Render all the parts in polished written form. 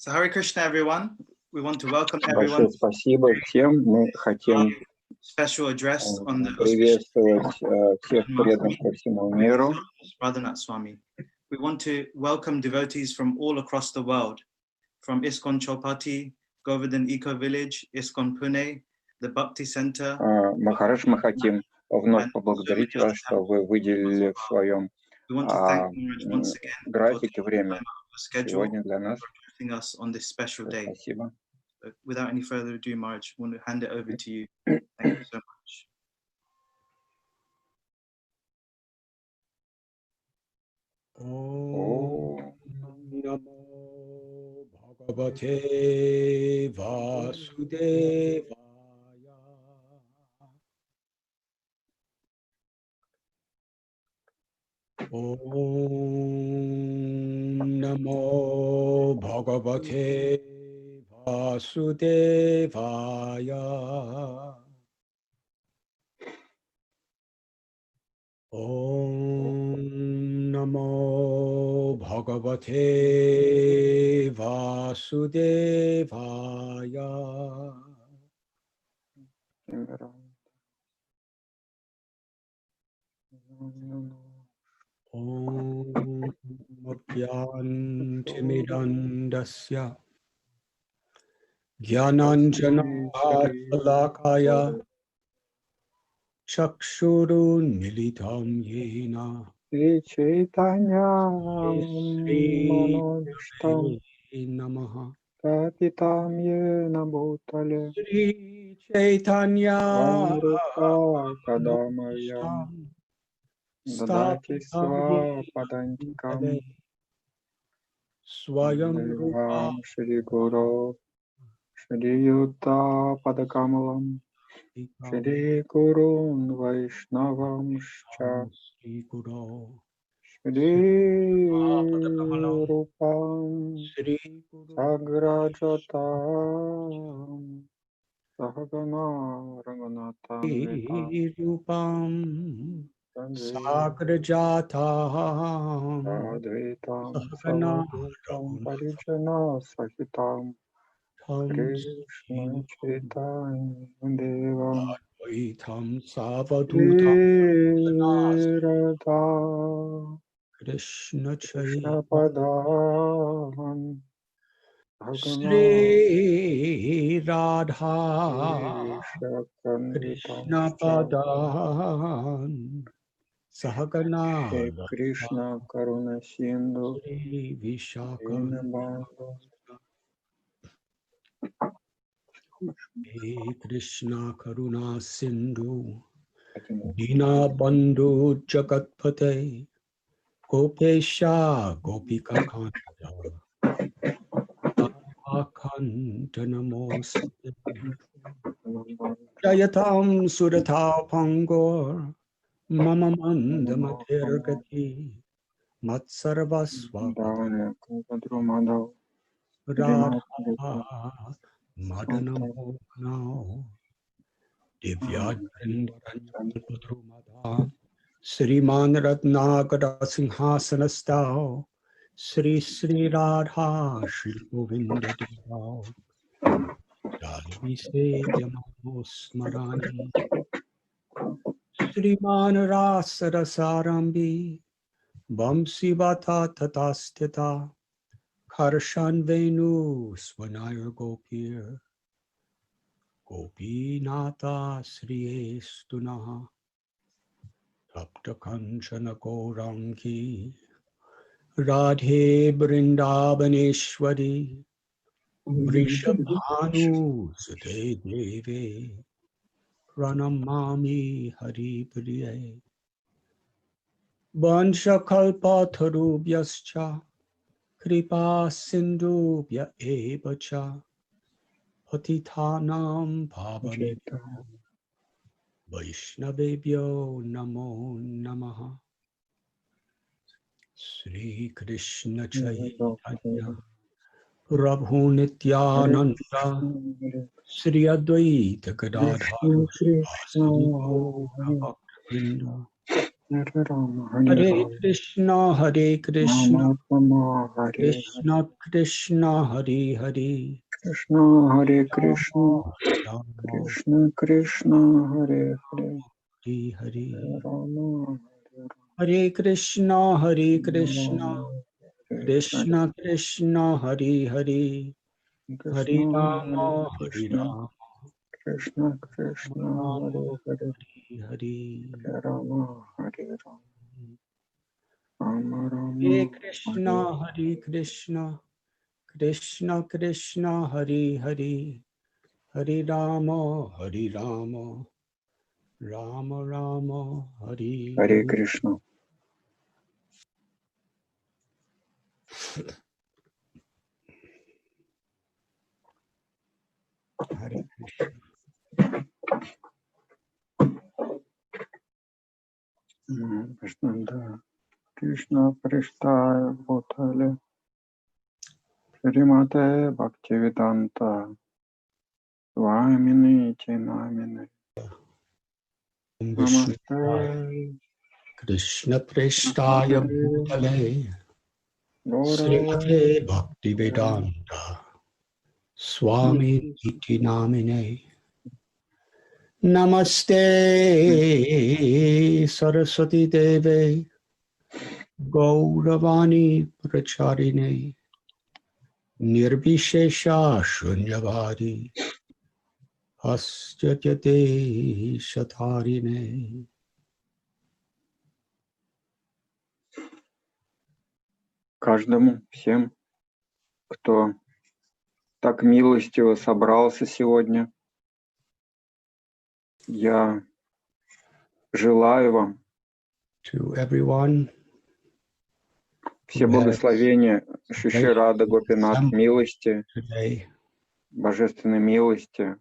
So Hare Krishna, everyone. We want to welcome everyone. Большое спасибо всем. Мы хотим Special address on the приветствовать всех преданных по всему миру. Radhanath. We want to welcome devotees from all across the world, from ISKCON Chowpatty, Govardhan Eco Village, ISKCON Pune, the Bhakti Center. Махарадж, мы хотим вновь поблагодарить вас, что вы выделили в своем графике время сегодня для нас. Спасибо. Without any further ado, Maharaj, I want to hand it over to you. Thank you so much. Om Namo Bhagavate Vasudevaya. Om Namo Bhagavate Vasudevaya. Om Namo Bhagavate Vasudevaya. Om Mukyantimidandasya Jnananjana Shalakaya Chakshurun Militam Yena Chaitanya Manodishtam Namaha Kapitam Yena Bhutale Sri Chaitanya Amruta Kadamayam Dadati Swapadantikam Swayam Rupa Shri Guru Shri Yuta Padakamalam Shri Gurun Vaishnavam Shri Guru Shri Rupam Shri Sagrajatam Sahagana Ranganatam Rupam Sagrajatam Advaitam Savadutam Parijana Sahitam Krishna Chaitanya Devam Advaitam Savadutam Krishna Chaitanya Padam Shri Radha Krishna Padam Sahagana Krishna Karuna Sindhu Shri Vishaka Shri Krishna Karuna Sindhu Dina Bandhu Jagatpate Gopesha Gopika Kanta Akanta Namoste Jayatam Surata Pangor Mama Mandamatirgati Matsarvasva Radha Madanamo Divyadrindaranjalpadrumada Sriman Ratnagara Singhasanastao Sri Sri Radha Shri Govinda Devao Dalvi Sevyamamo Smarani Sriman Rasara Sarambi Vamsi Vata Tatastita Karshan Venu Swanayar Gopir Gopinata Sri Estunaha Tapta Kanchana Gaurangi Radhe Brindavaneshwari Vrishabhanu Sute Deve Pranamami Hari Priye Vansha Kalpatarubhyascha Kripa Sindhubhya Evacha Patitanam Pavanebhyo Vaishnavebhyo Namo Namaha Sri Krishna Chaitanya Prabhu Nityananda Sri Advaita Gadadhar Sri Bhaktivinoda Hare Rama, Hare Krishna, Hare Krishna, Rama Hare Krishna Krishna, Hare Hare, Krishna, Hare Krishna, Rama Krishna Krishna, Hare Hare, Hare Hare. Rama Hare Krishna, Hare Hare Krishna, Hare, Krishna Krishna, Hare Hare, Hare Krishna, Hare Rama, Hare Krishna, Rama, Krishna Krishna, Hare Hare, Hare Hare. Hare Rama, Hare Rama, Rama Hare Rama, Krishna, Hare Krishna, Krishna Krishna, Hare Hare, Hare Rama, Hare Rama, Rama Rama, Hare Hare Hare. Krishna. Hare Krishna. Krishna, да. Кришна Прештая Бхутале Шримате Бхактивиданта Свамини Чинамини Намасте Krishna Preshtaya Bhutale Srimate Bhaktivedanta Swami Iti Namine Namaste Saraswati Deve Gauravani Pracharine Nirvishesha Shunyavadi Astyate Shatarine. каждому, всем, кто так милостиво собрался сегодня. Я желаю вам To everyone, все благословения Шиши Рада Гопинат, милости, today, божественной милости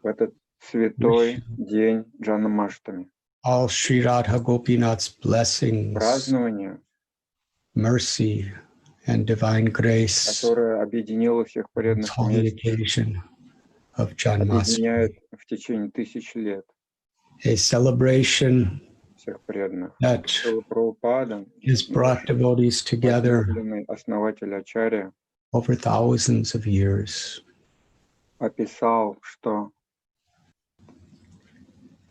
в этот святой день Джанмаштами. all Sri Radha Gopinath's blessings, Празднование, mercy, and divine grace которое объединило всех on this преданных holy вместе, occasion of Janmastami, объединяет в течение 1000 лет a celebration всех преданных. that Прабхупада, has brought devotees together возлюбленный основатель Ачарья, over thousands of years. описал, что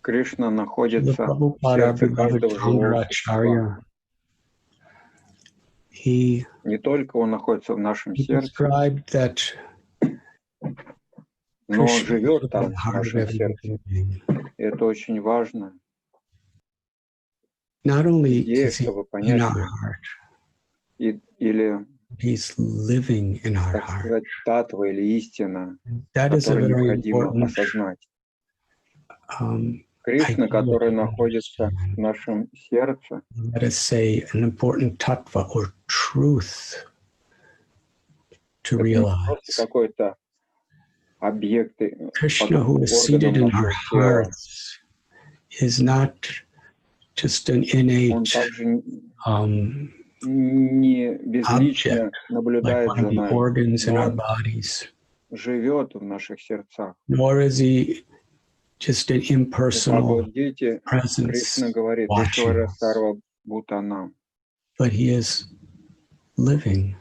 Кришна The находится в Prabhupada, our сердце beloved каждого живого существа. Chandracharya, he Не только он находится в нашем сердце, described that но он Krishna is живет within там, the в heart of нашем every сердце. living being. И это очень важно. Not only Идея, is he чтобы in понять, our что heart, или, he's living in our так heart. сказать, татва или истина, That is a которую very необходимо important осознать. um, Кришна, idea который to находится understand. в нашем сердце, Let us say an important tattva or truth to это не просто realize. какой-то объект, Krishna, who is seated in our hearts, is not just an он innate также um, не безлично object, like наблюдает one за of the нами, organs in но our он bodies, живет в наших сердцах. nor is he just an В impersonal Бхагавад-гите presence Кришна говорит: watching Ишвара us, Сарва Бхутанам. but he is living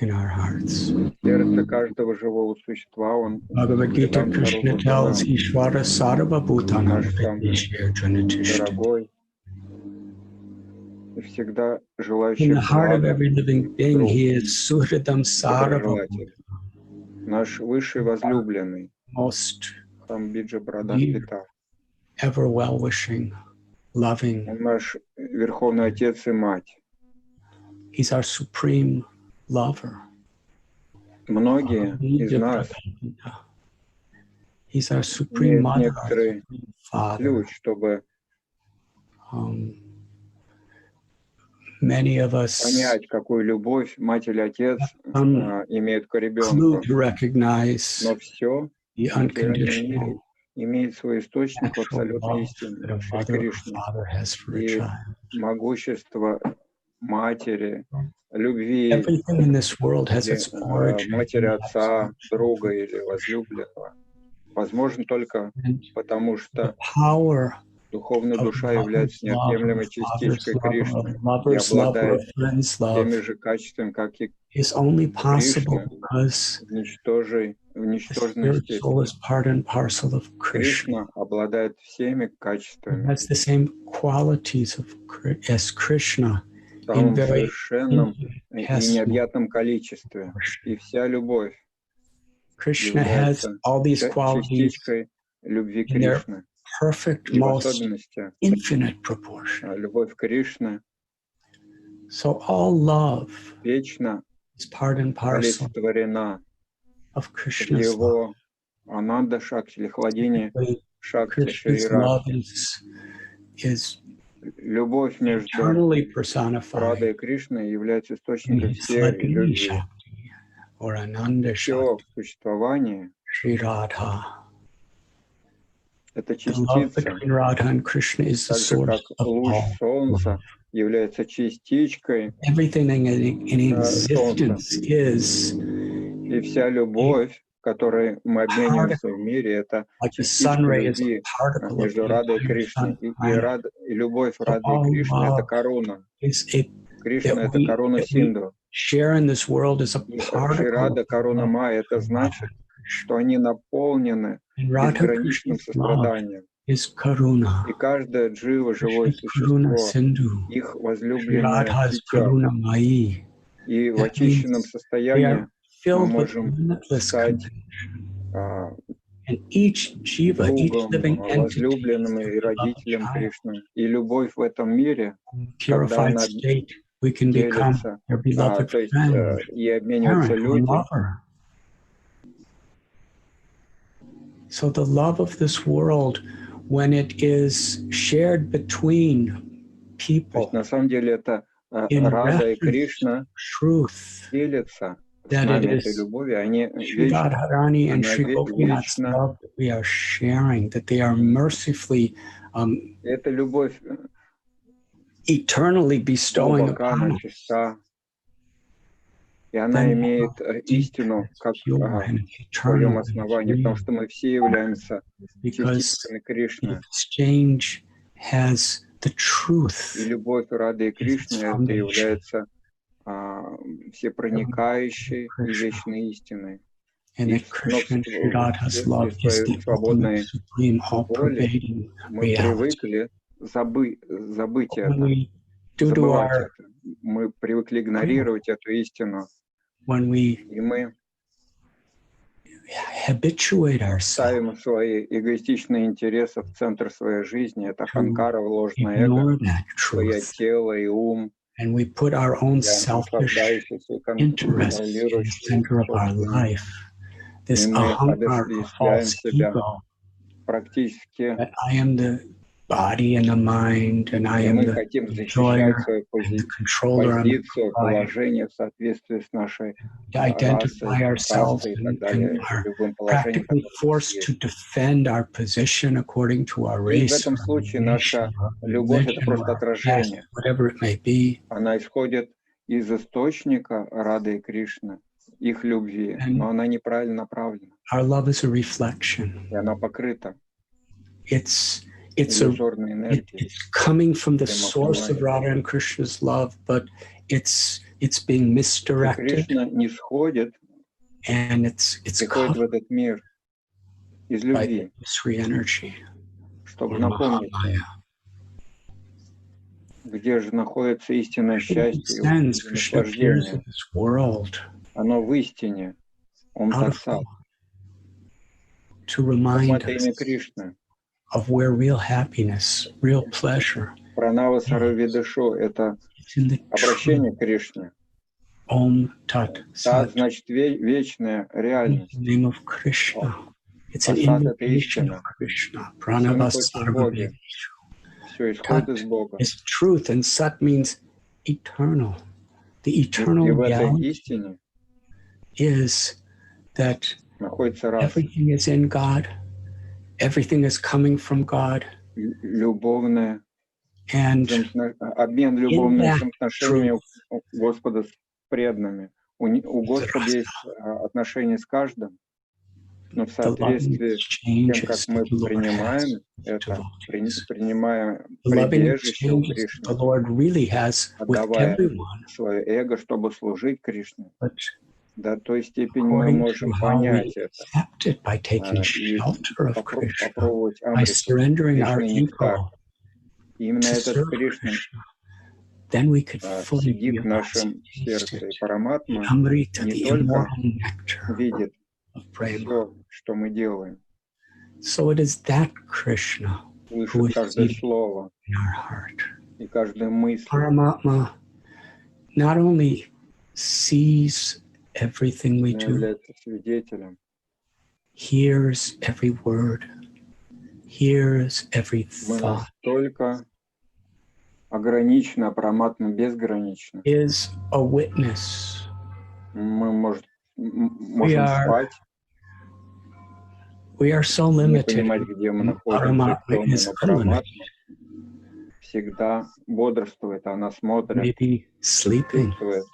in our hearts. Сердце каждого живого существа, он Bhagavad Gita, Шридам Krishna Сарва tells Бхутанам, Ishvara Sarva Bhutanam наш самый Vidishya. дорогой и всегда In желающий the heart of блага every living being, друг, he is Suhridam Sarva, доброжелатель, наш высший возлюбленный, most Хамбиджа Брадах dear, Пита. ever well-wishing, loving. Он наш Верховный Отец и Мать. He's our supreme lover. Многие из нас He's our supreme имеют mother, our некоторый supreme father. ключ, чтобы Many of us понять, какую любовь мать или отец имеют к clue ребенку. to recognize Но все the в материальном мире unconditional имеет свой источник в actual абсолютной love истине, that a Шри mother or Кришне. father has for a И child. могущество матери, любви, Everything in this world has или its origin матери, in отца, absolute друга или возлюбленного возможно только And потому, the что power Духовная of душа является mother's love, неотъемлемой of father's частичкой love, Кришны of и lover's love, or обладает of friend's теми love же качествами, как и is only possible Кришна because в the ничтожной spirit soul степени. is part and parcel of Krishna. Кришна обладает всеми He качествами, has the same qualities as Krishna в in самом very совершенном и infinitesimal необъятном количестве. И proportion. вся любовь Krishna has является all these qualities частичкой любви in their Кришны. perfect, И в most особенности infinite proportion. любовь Кришны So all love вечно is part and parcel олицетворена of в Krishna's love. его Ананда Шакти или Хладине Шакти Krishna's love Шри is Любовь между eternally Радой personified и Кришной является in источником his всей Hladini любви. Shakti or Ananda Все Shakti, существование Sri Radha. — это The love частица, between Radha and Krishna is the так же source как of луч all солнца love. является частичкой Everything in солнца. existence is И вся любовь, которой мы обмениваемся в мире, это like the sun частичка ray is a любви particle of между the Радой и entire Кришной. sun planet. И любовь So Рады и all Кришны — это love корона. is Кришна — это корона that we Синду. share in this world is a И particle Шрирада, of корона love Майя — это of Radha значит, and Krishna. что они наполнены And Radha безграничным Krishna's love состраданием. is Karuna. И каждое джива, живое Krishna's Karuna существо, Sindhu. их Sri возлюбленное Radha's дитя. Karuna Mai. И в That means очищенном they состоянии are мы filled with можем limitless стать compassion. And each jiva, each другом, living entity is возлюбленным и their beloved родителем child. Кришны. И любовь в этом мире, In the когда purified она state, we can become делится, their beloved то есть friend, и обмениваются parent, or люди. lover. So the love of this world, when it is shared between То people есть на самом деле это in Рада и reference Кришна to truth, делятся с that it нами этой is любовью, они Sri Radharani and она Sri Gopinath's вечно. love that we are sharing, that they are mercifully, Эта любовь eternally bestowing глубока, upon она us. чиста, и она Then имеет deep истину and как pure в and своем eternal and основании, потому real, что мы все являемся because частичками the Кришны. exchange has the И truth любовь Рады и as its Кришны — это foundation. является всепроникающей и Krishna. вечной истиной. And И that Krishna and Sri Radha's вследствие love is своей the ultimate, свободной supreme, воли all-pervading мы reality. привыкли забыть When это, we due to забывать our, это. Мы привыкли игнорировать эту истину. when we И мы habituate ourselves ставим свои эгоистичные интересы в центр своей жизни. Это to ханкара, ложное эго, ignore that что я truth, тело и ум, and we put our own я selfish наслаждающийся и interests in the контролирующий center of our собственный. life, this И мы ahankar, обесчисляем false себя ego, практически, that I am the body and the mind, and I и am мы the хотим enjoyer защищать свою and the controller and the позицию, provider. положение в соответствии с нашей To identify расой, ourselves кастой и так and далее, are любым положением, practically которое у нас forced to есть. defend our position according to our И в race этом or случае nation наша or любовь — это religion просто or caste, отражение. whatever it may be. Она исходит из источника Рады и Кришны, их любви, но она неправильно направлена. Our love is a reflection. И она покрыта It's иллюзорной энергией. it's coming from the Прямых source of вниманием. Radha and Krishna's love, but it's being И misdirected Кришна не сходит, and it's приходит в covered этот мир из by the любви, Sri energy чтобы or напомнить, Mahamaya. где же находится истинное Krishna счастье и sends, Krishna appears in наслаждение. this world Оно в истине, Ом out of Татсат. love to Ом — remind это us имя Кришны. of where real happiness, real pleasure Пранава Саравидышу — это is in the обращение true к Кришне. Om Tat Тат Sat, значит вечная in реальность. the name of Krishna. It's an Асат — это invocation of истина. Krishna. Все Pranava находится в Боге. Все исходит Tat из Бога. is truth, and Sat means eternal. The И eternal в этой reality истине is that находится раса. everything is in God, everything is coming from God, Любовная, and обмен любовными that взаимоотношениями у Господа с преданными. У Господа есть отношения с каждым. Но в the loving соответствии с тем, как exchanges мы that the Lord has принимаем with это, devotees, принимаем the loving прибежище у exchanges that the Кришны, Lord really has with отдавая everyone, свое эго, чтобы служить Кришне, but до той степени мы according to можем how we понять это accept it by taking и shelter of Krishna, попробовать by амриту, surrendering our Кришна нектар. ego И именно to этот serve Кришна Krishna, then we could fully сидит в realize and нашем taste сердце. it. И The Параматма Amrita, не the только immortal nectar видит of prema. все, что мы делаем, So it is that Krishna who слышит is каждое seated слово in our heart. и каждую мысль. Paramatma not only sees everything we Он do, является свидетелем, hears every word, hears every мы thought, настолько ограничены, а Параматма безгранично. is a witness. Мы We можем спать, are so не limited. понимать, где мы And находимся, Paramatma кто мы, is но unlimited. Параматма всегда бодрствует, она смотрит, Maybe sleeping чувствует,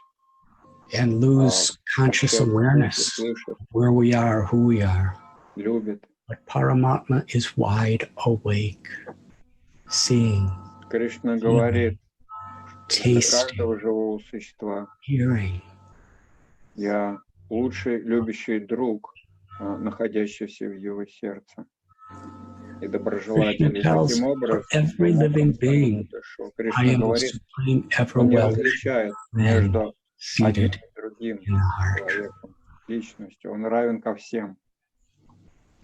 and lose conscious общается, awareness слышит, of where we are, who we are. любит. But Paramatma is wide awake, seeing, Кришна говорит, для tasting, каждого живого существа hearing. я лучший любящий друг, находящийся в его сердце. И доброжелатель. И tells таким образом, every living being, что I Кришна am the говорит, supreme, ever он не well различает man между одним seated и другим in the heart. человеком, личностью. Он равен ко всем.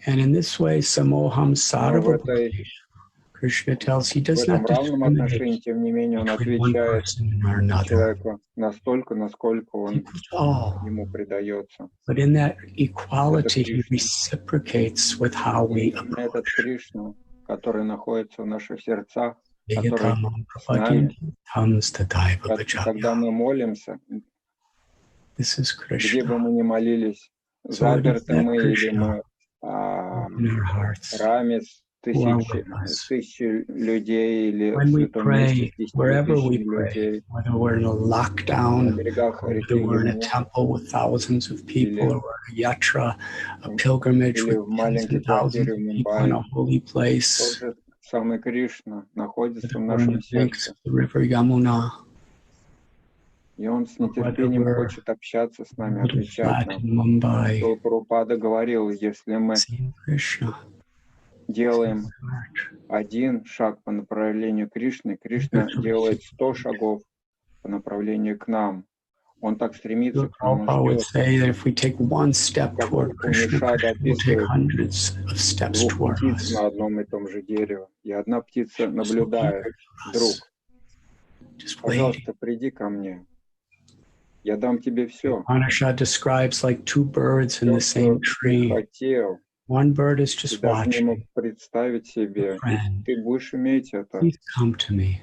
And in this way, Samoham Но в Sadhava Krishna tells he в does этом not равном discriminate отношении, тем не менее, он between one отвечает person or another. человеку настолько, насколько он Equal to all. ему предается. But in that equality, he Krishna. reciprocates with how we Именно этот Кришна, который находится в наших сердцах, approach. который с нами, Comes the когда мы молимся, This is где бы Krishna мы ни молились, So it is заперты that мы или Krishna мы in our hearts. храме с who are with us. тысячи людей или в When we святом месте pray, с 10 wherever we тысячами pray, людей, whether we're in a на lockdown, берегах or реки whether we're in a Яму, temple with thousands of people, или or we're in a yatra, a pilgrimage или with в tens маленькой and thousands квартире of в people in Мумбаи, a holy тот place, же самый Кришна находится whether в we're in нашем the banks сердце. of the river Yamuna, И Он с or whether нетерпением we're хочет общаться с нами, in a little отвечать flat нам. in Mumbai, Шрила Прабхупада говорил, если мы seeing Krishna, делаем seeing the heart. один шаг по направлению Кришны, Кришна делает 100 шагов по направлению к нам. Он так стремится к нам, он Prabhupada would ждет. say that if we take one step Как toward Krishna, Пунишада Krishna will take описывает hundreds of steps двух toward птиц us. на одном и том же дереве. И одна птица Just наблюдает, looking for us, друг, just waiting. пожалуйста, приди ко мне. Я дам тебе все. Upanishad describes like two birds in Все, the что same ты tree. хотел, One bird is ты just даже не мог watching. представить себе. И Friend, ты будешь иметь это. please come to me.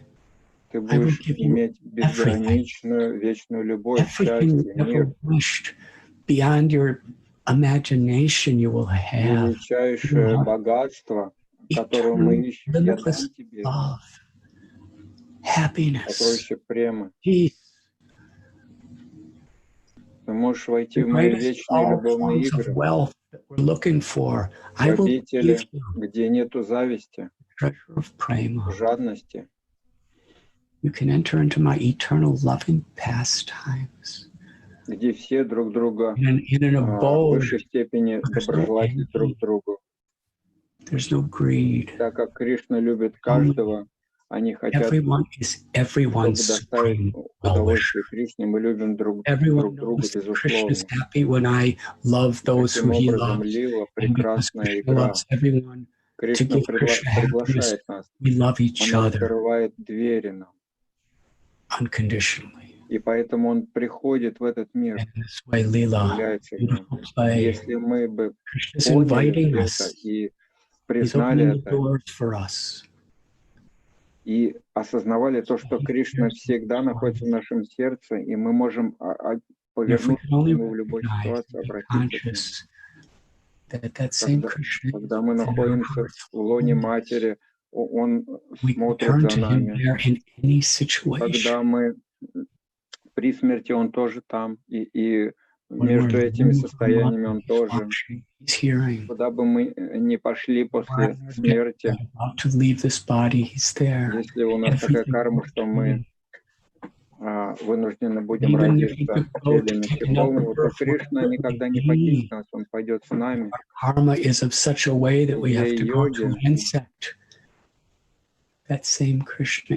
Ты I will будешь give you иметь безграничную, вечную любовь, everything счастье, you мир. ever wished. Beyond your imagination you will have. Величайшее богатство, которое мы Eternal, ищем, я дам limitless тебе. love, happiness, Сокровище премы. peace. Ты можешь войти The в мои greatest of вечные all любовные forms of игры, wealth that we're looking for. в I will обители, give you где нету зависти, treasure of prema. жадности. You can enter into my eternal loving pastimes. Где все друг друга In an в abode, высшей степени there's no доброжелательны друг envy, к другу. there's no greed. Так как Кришна любит каждого, они хотят, Everyone is чтобы everyone's доставить supreme well-wisher. удовольствие Кришне. Мы любим друг Everyone друга, knows that Krishna is безусловно. happy when I love those Таким who he образом, loves. лила — And because прекрасная Krishna игра. loves everyone, to Кришна give Krishna happiness, приглашает нас. we love each Он other открывает двери нам. unconditionally. И поэтому Он приходит в этот мир, And in this way, Leela, является в нем. beautiful play, Если мы бы Krishna is поняли inviting это us. и He's признали opening the это, doors for us. и осознавали то, что Кришна всегда находится в нашем сердце, и мы можем And if we повернуться can к only Нему в любой recognize ситуации, and be обратиться к Нему. conscious that that same Krishna is Когда мы within our находимся hearts, в лоне Матери, Он we can смотрит turn за to him нами. there in any situation. Когда мы при смерти, Он тоже там. И между этими состояниями Он тоже. Куда бы мы ни пошли после смерти, если у нас такая карма, что мы вынуждены будем родиться в теле насекомого, то Кришна никогда не покинет нас, Он пойдет с нами. Для йоги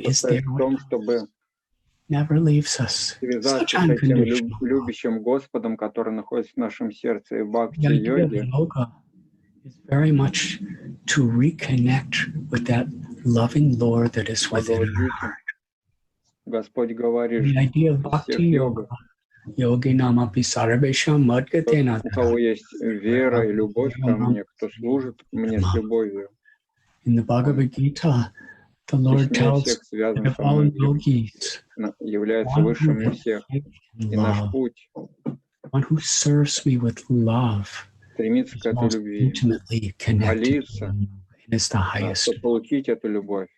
состоит в том, чтобы связаться с этим любящим Господом, который находится в нашем сердце, и в бхакти-йоге. Is very much to reconnect with that loving Lord that is within our heart. Господь говорит, The idea of всех bhakti йогах, yogi namapi sarvesham madgatena. у кого есть вера и любовь ко мне, кто служит мне с любовью. In the Bhagavad Gita, the Lord tells that all yogis является высшим из всех. И наш путь one who serves me with love стремиться к этой любви, молиться, чтобы получить эту любовь,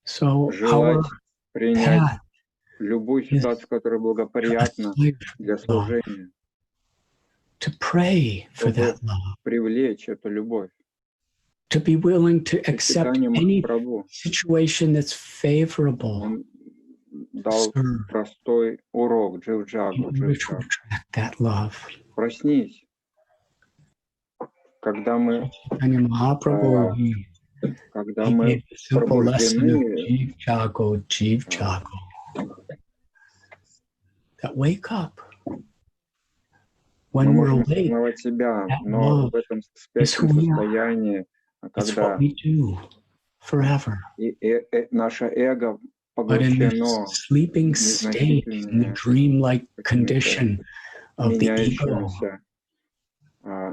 желать принять любую ситуацию, которая благоприятна для служения, чтобы привлечь эту любовь. To be willing to accept any situation that's favorable. Он дал простой урок, джив-джагу. Проснись. Когда мы пробуждены, мы можем осознавать себя, но в этом спящем состоянии, когда наше эго поглощено меняющимися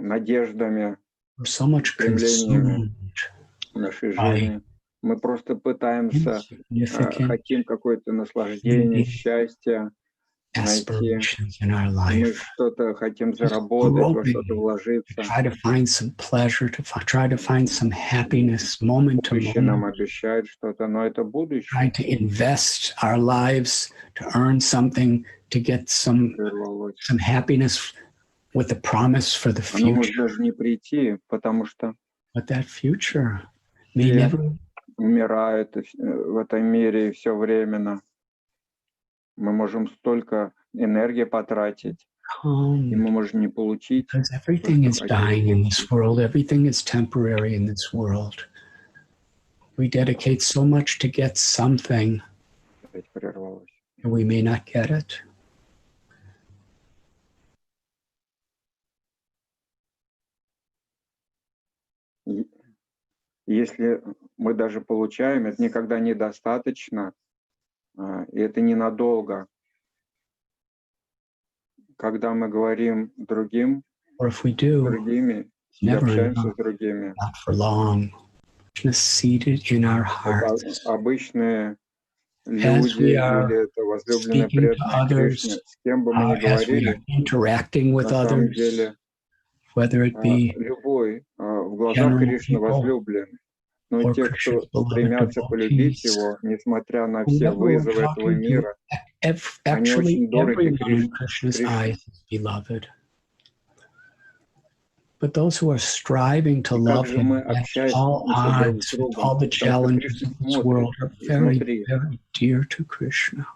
надеждами, стремлениями нашей жизни. Мы просто пытаемся, хотим какое-то наслаждение, счастье найти. Мы что-то хотим заработать, во что-то вложиться. Будущее нам обещает что-то, но это будущее. With the promise for the future. Оно может даже не прийти, потому что But that future may never... умирают в этом мире, и все временно. Мы можем столько энергии потратить, и мы можем не получить. Because everything is dying in this world. Everything is temporary in this world. We dedicate so much to get something, and we may not get it. Если мы даже получаем, это никогда недостаточно, и это ненадолго. Когда мы говорим другими, общаемся с другими, обычные люди или это возлюбленные преданные Кришны, с кем бы мы ни говорили, на самом деле, любой в глазах Кришны возлюблен, но те, кто стремятся полюбить его, несмотря на все вызовы этого мира, они очень дороги Кришне. But those who are striving to love him at all odds with all the challenges of this world are very, very dear to Krishna.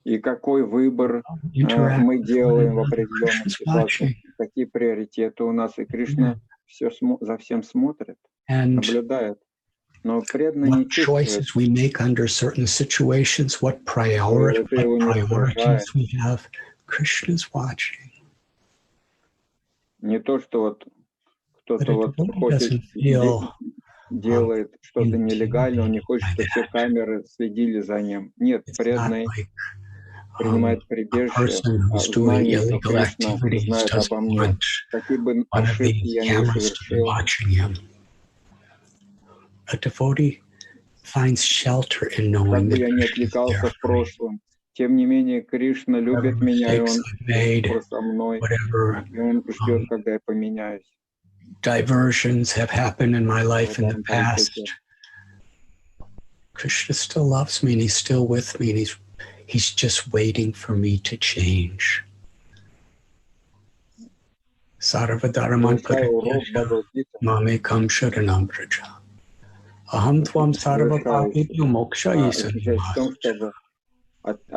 И какой выбор мы делаем в определенной ситуации, какие приоритеты у нас, и Кришна все за всем смотрит, наблюдает. Но преданно не чувствует. We make under certain situations, what priorities we have, Krishna's watching. Не то, что вот кто-то вот хочет, делает что-то нелегальное, он не хочет, чтобы все камеры следили за ним. Нет, преданный принимает прибежище, знание, что Кришна знает обо мне. Какие бы ошибки я не совершил. Как бы я не отвлекался в прошлом, тем не менее Кришна любит меня, и Он со мной, и Он ждет, когда я поменяюсь. Diversions have happened in my life in the past. Krishna still loves me, and he's still with me, and He's just waiting for me to change. Sarvadharaman Parityajya Mamekam Sharanam Vraja. Aham Tvam Sarva Papibhyo Mokshayasya. Чтобы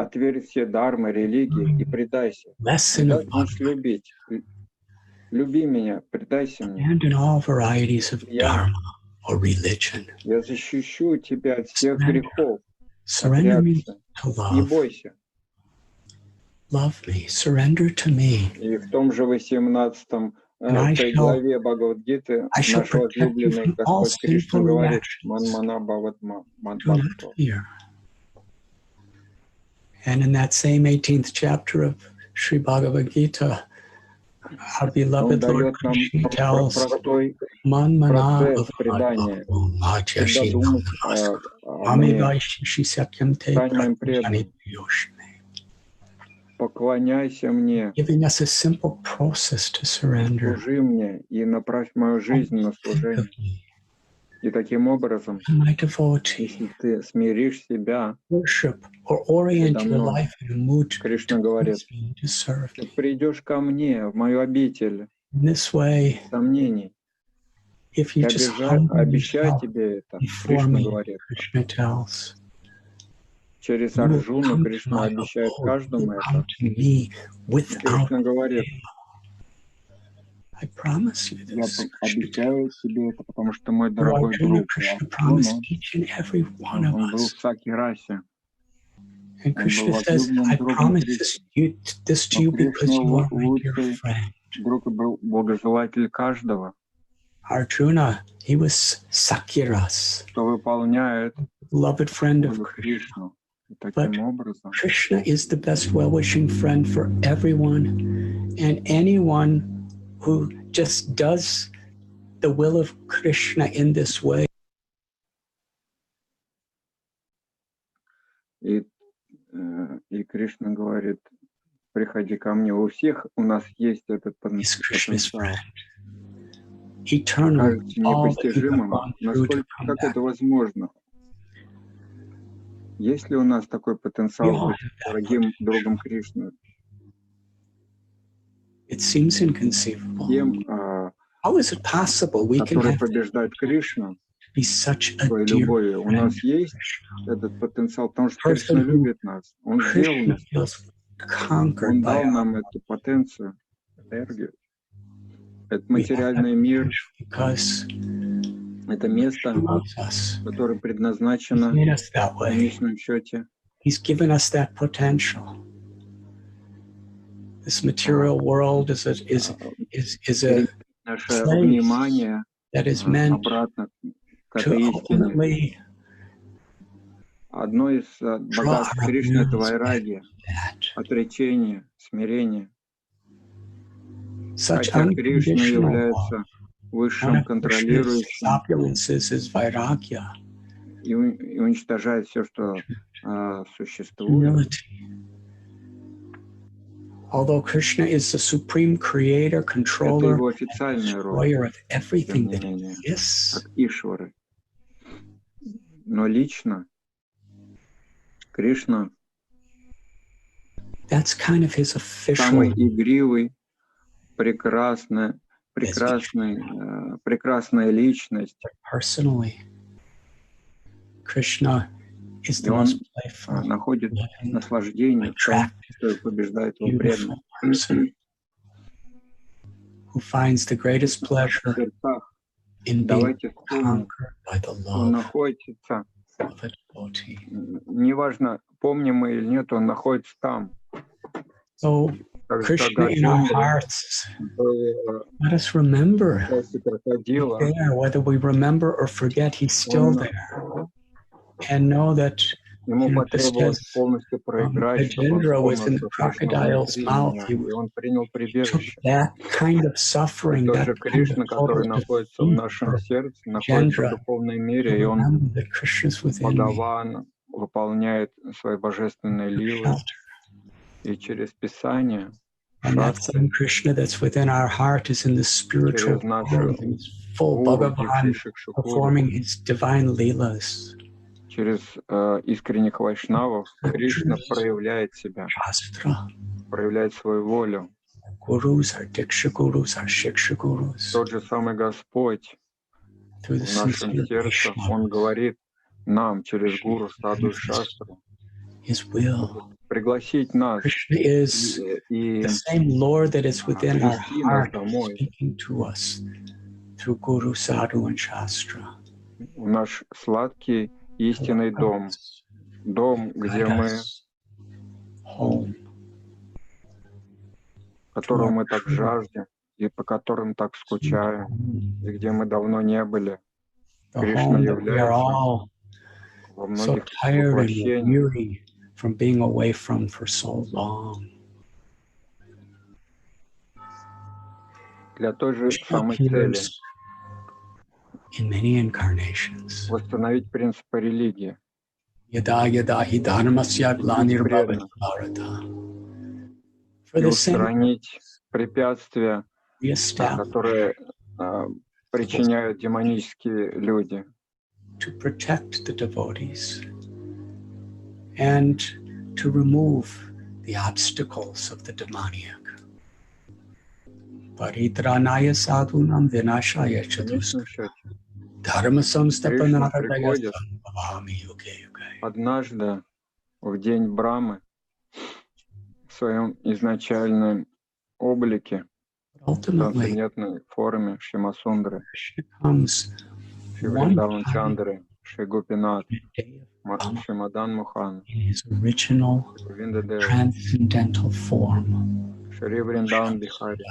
отверг все дармы, религии и предайся. Lesson of Можешь любить. Люби меня, предайся мне. And in all varieties of dharma or religion. Я защищу тебя от всех грехов. Surrender me to Не love. бойся. Love me, surrender to me. И в том же 18-м главе Бхагавад-гиты наш возлюбленный Господь Кришна говорит: «Манмана бхаватма мадбхакто». And in that same 18th chapter of Sri Bhagavad Gita, our beloved Lord Krishna tells Manmana Поклоняйся мне, giving us a simple process to surrender. Служи мне и направь мою жизнь на служение. И таким образом, если ты смиришь себя, Кришна говорит, ты придешь ко мне, в мою обитель сомнений. Я обещаю тебе это, Кришна говорит. Через Арджуну Кришна обещает каждому это. Кришна говорит, я обещаю тебе это, потому что мой дорогой друг, он был в Сакирасе. And Krishna says, I promise this to you because you are my dear friend. Друг был благожелатель каждого. Arjuna, he was Sakiras, Кто выполняет beloved friend of Кришну. Таким образом, Krishna is the best well-wishing friend for everyone, and anyone who just does the will of Krishna in this way. И Кришна говорит, приходи ко мне. У всех у нас есть этот потенциал. Кажется непостижимым, насколько, как это возможно. Есть ли у нас такой потенциал быть дорогим другом Кришны? Тем, который побеждает Кришну своей любовью. У нас есть этот потенциал, потому что Кришна любит нас. Он сделал нас. Он дал нам эту потенцию, энергию. Это материальный мир. Это место, которое предназначено в конечном счете. He's given us that potential. This material world is a наше внимание that is meant to ultimately одно из богатств Кришны — это вайрагия, отречение, смирение. Хотя Кришна является высшим контролирующим и уничтожает все, что существует. Although Krishna is the supreme creator, controller, destroyer of everything that exists. Но лично Кришна that's kind of his official. Самый игривый, прекрасная личность. Personally, Krishna is the most playful, находит наслаждение в том, что побеждает его преданных. Who finds the greatest pleasure in being conquered by the love of a devotee. Неважно, помним мы или нет, он находится там. So Krishna in our hearts, let us remember he's there, whether we remember or forget, he's still there. And know that just as Gajendra was in the crocodile's mouth, he took that kind of suffering, that kind of that Krishna's within me. Выполняет свои божественные ливы. И через Писание, and that same Krishna that's within our heart is in the spiritual world, and is full Bhagavan, performing his divine leelas. через искренних вайшнавов Кришна проявляет себя, проявляет свою волю. Тот же самый Господь в нашем сердце, Он говорит нам через гуру, саду и шастру пригласить нас и отвести нас домой в наш сладкий истинный дом, дом, где мы, которого мы так жаждем и по которым так скучаем, и где мы давно не были. Кришна является во многих воплощениях. Для той же самой цели восстановить принципы религии. И устранить препятствия, которые причиняют демонические люди. To protect the devotees and to remove the obstacles of the demoniac. Paritranaya sadhunam vinashaya chatuskrita dharma samstapanadaya sambhavami yuge yuge. Однажды, в день Брамы, в своем изначальном облике, в трансцендентной форме Шимасундры, Шри Вриндаван Чандры, Шри Гопинат, Шри Мадан Мохан, Виндадев, Шри Вриндаван Бихари,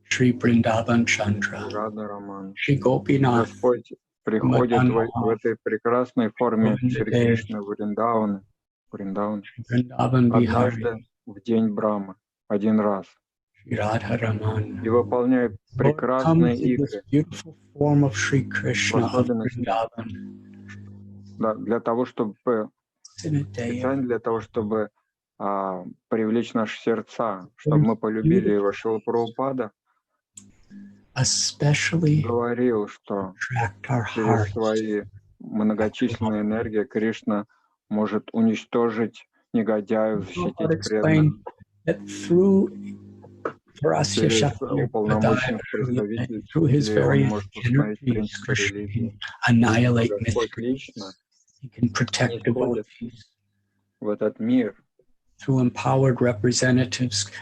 Шри Вриндаван Чандра, Рада Раман. Шри Гопинат, Господь приходит в этой прекрасной форме Шри Кришны Вриндавана, однажды в день Брамы, один раз, и выполняет прекрасные игры, в особенности, для того, чтобы специально для того, чтобы привлечь наши сердца, чтобы мы полюбили его. Шрила Прабхупада говорил, что через свои многочисленные энергии Кришна может уничтожить негодяев, защитить преданных. Через уполномоченных представителей он может установить принципы религии. Господь лично не входит в этот мир, чтобы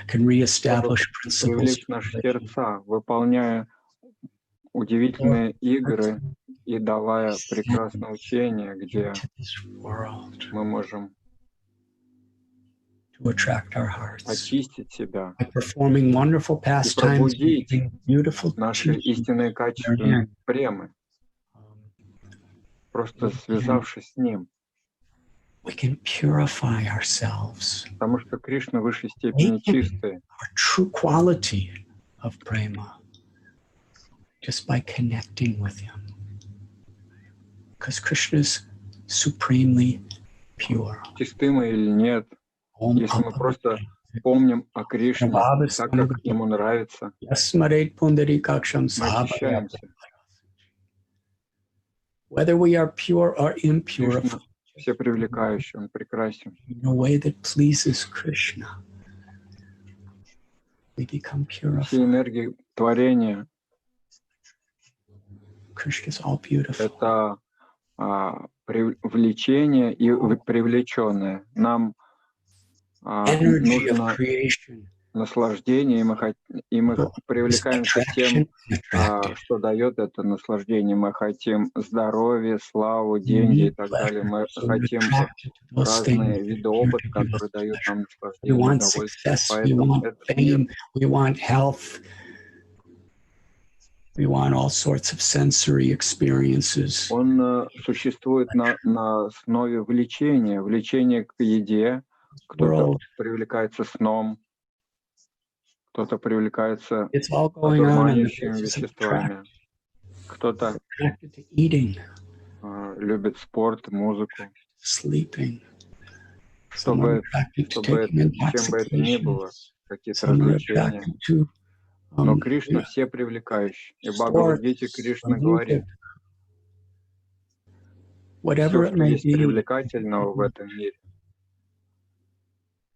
привлечь наши сердца, выполняя удивительные игры и давая прекрасное учение, где мы можем очистить себя и пробудить наши истинные качества премы, просто связавшись с ним. Потому что Кришна в высшей степени чистый. Just by connecting with him. Because Krishna is supremely pure. Чисты мы или нет, если мы просто помним о Кришне так, как ему нравится, мы очищаемся. Whether we are pure or impure, Кришна всепривлекающий, он прекрасен. In a way that pleases Krishna, we become purified. Все энергии творения это влечение и привлеченное. Нам нужно наслаждение, и мы привлекаемся тем, что дает это наслаждение. Мы хотим здоровья, славу, деньги и так далее. Мы хотим разные виды опыта, которые дают нам наслаждение, удовольствие. Поэтому we want all sorts of sensory experiences. Он существует на основе влечения к еде. Кто-то привлекается сном, кто-то привлекается одурманивающими веществами, кто-то любит спорт, музыку. Чтобы чем бы это ни было, какие-то развлечения. Но Кришна все привлекающий. И в Бхагавад-гите Кришна говорит, whatever it что may есть be. привлекательного в этом мире,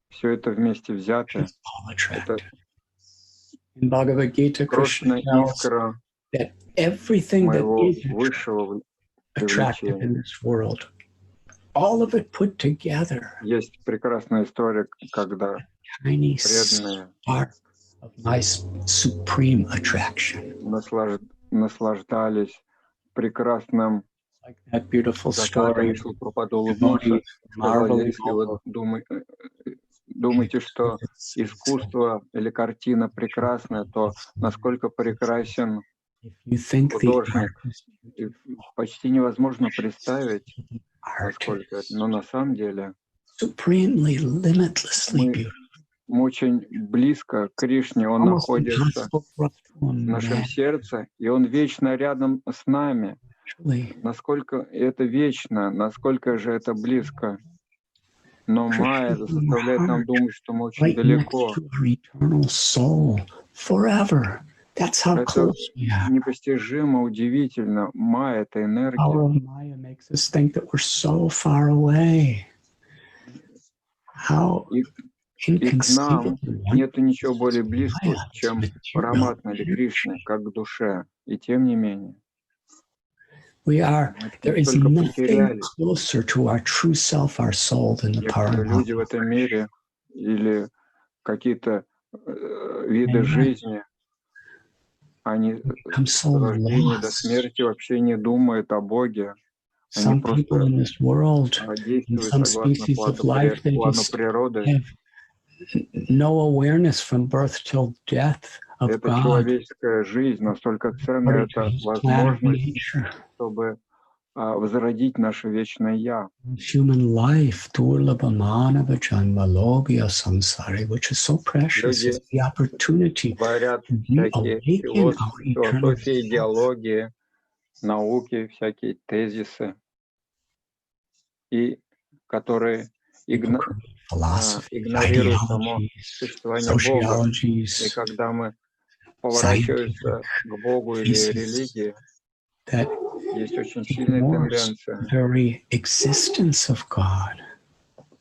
все это вместе взятое, It's all это attractive. In Bhagavad Gita, Krishna крошечная tells искра that everything that моего is высшего attractive in привлечения. this world, all of it put together, Есть прекрасная история, когда tiny преданные spark of my supreme attraction. наслаждались прекрасным Like that beautiful закатом. story, Шрила Прабхупада улыбнулся, сказал, если вы думаете, что искусство или картина прекрасная, то насколько прекрасен художник. И почти невозможно представить, насколько это. Но на самом деле supremely, limitlessly beautiful. мы очень близко к Кришне, Он находится в нашем сердце, и Он вечно рядом с нами. Насколько это вечно, насколько же это близко. Но майя заставляет нам думать, что мы очень далеко. Это непостижимо, удивительно. Майя — это энергия. И к нам нет ничего более близкого, чем параматма или Кришна, как к душе. И тем не менее. There is nothing closer to our true self, our soul, than the Некоторые люди в этом мире или какие-то виды жизни, они с рождения до смерти вообще не думают о Боге. Они просто действуют согласно плану природы. No awareness from birth till death of Это God. человеческая жизнь, настолько ценная эта возможность, чтобы возродить наше вечное «Я». Human life, which is so precious, is the opportunity говорят to всякие awaken our eternal философии, идеологии, науки, всякие тезисы, и которые игнорируют само существование Бога. И когда мы поворачиваемся к Богу или религии, есть очень сильная тенденция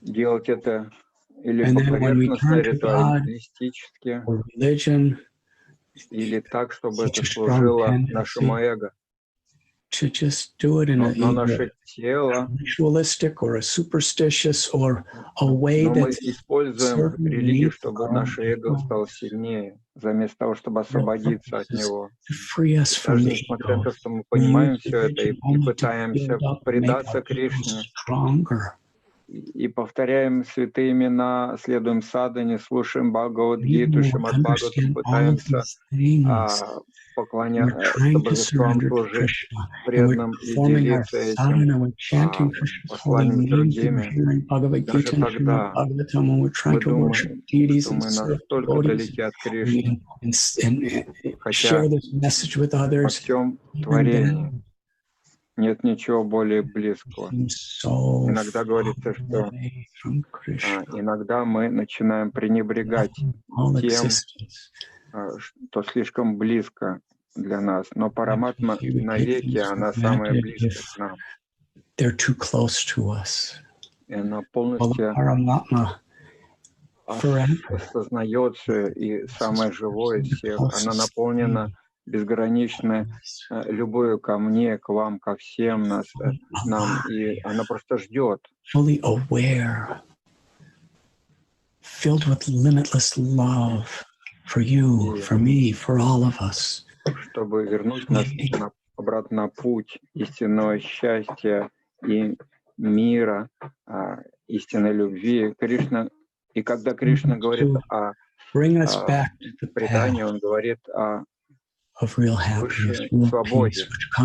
делать это или поверхностно, ритуалистически, или так, чтобы это служило нашему эго. Но наше тело, но мы используем религию, чтобы наше эго стало сильнее, вместо того, чтобы освободиться от него. Даже несмотря на то, что мы понимаем все это и пытаемся предаться Кришне, и повторяем святые имена, следуем садхане, слушаем Бхагавад-гиту, Шримад-Бхагаватам, пытаемся поклоняться божествам, служить преданным и делиться этим посланием с другими. Даже тогда мы думаем, что мы настолько далеки от Кришны, хотя во всем творении нет ничего более близкого. Иногда говорится, что иногда мы начинаем пренебрегать тем, что слишком близко для нас. Но параматма навеки, она самая близкая к нам. И она полностью осознается, и самое живое из всех. Она наполнена безграничной любовью ко мне, к вам, ко всем нам, и она просто ждет. Filled with limitless love for you, for me, for all of us. Чтобы вернуть нас обратно на путь истинного счастья и мира, истинной любви. Кришна, и когда Кришна говорит о предании, он говорит о высшей свободе. В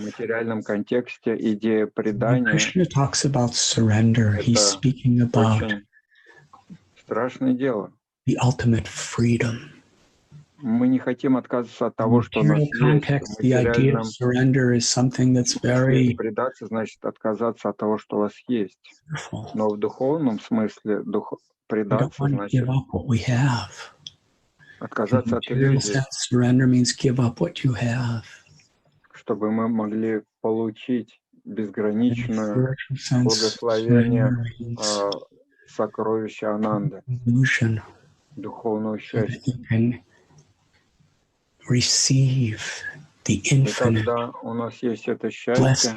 материальном контексте идея предания — это очень страшное дело. Мы не хотим отказываться от того, что у нас есть. В материальном смысле предаться значит отказаться от того, что у вас есть. Но в духовном смысле предаться значит отказаться от иллюзий, чтобы мы могли получить безграничное благословение сокровища Ананды, духовного счастья. И когда у нас есть это счастье,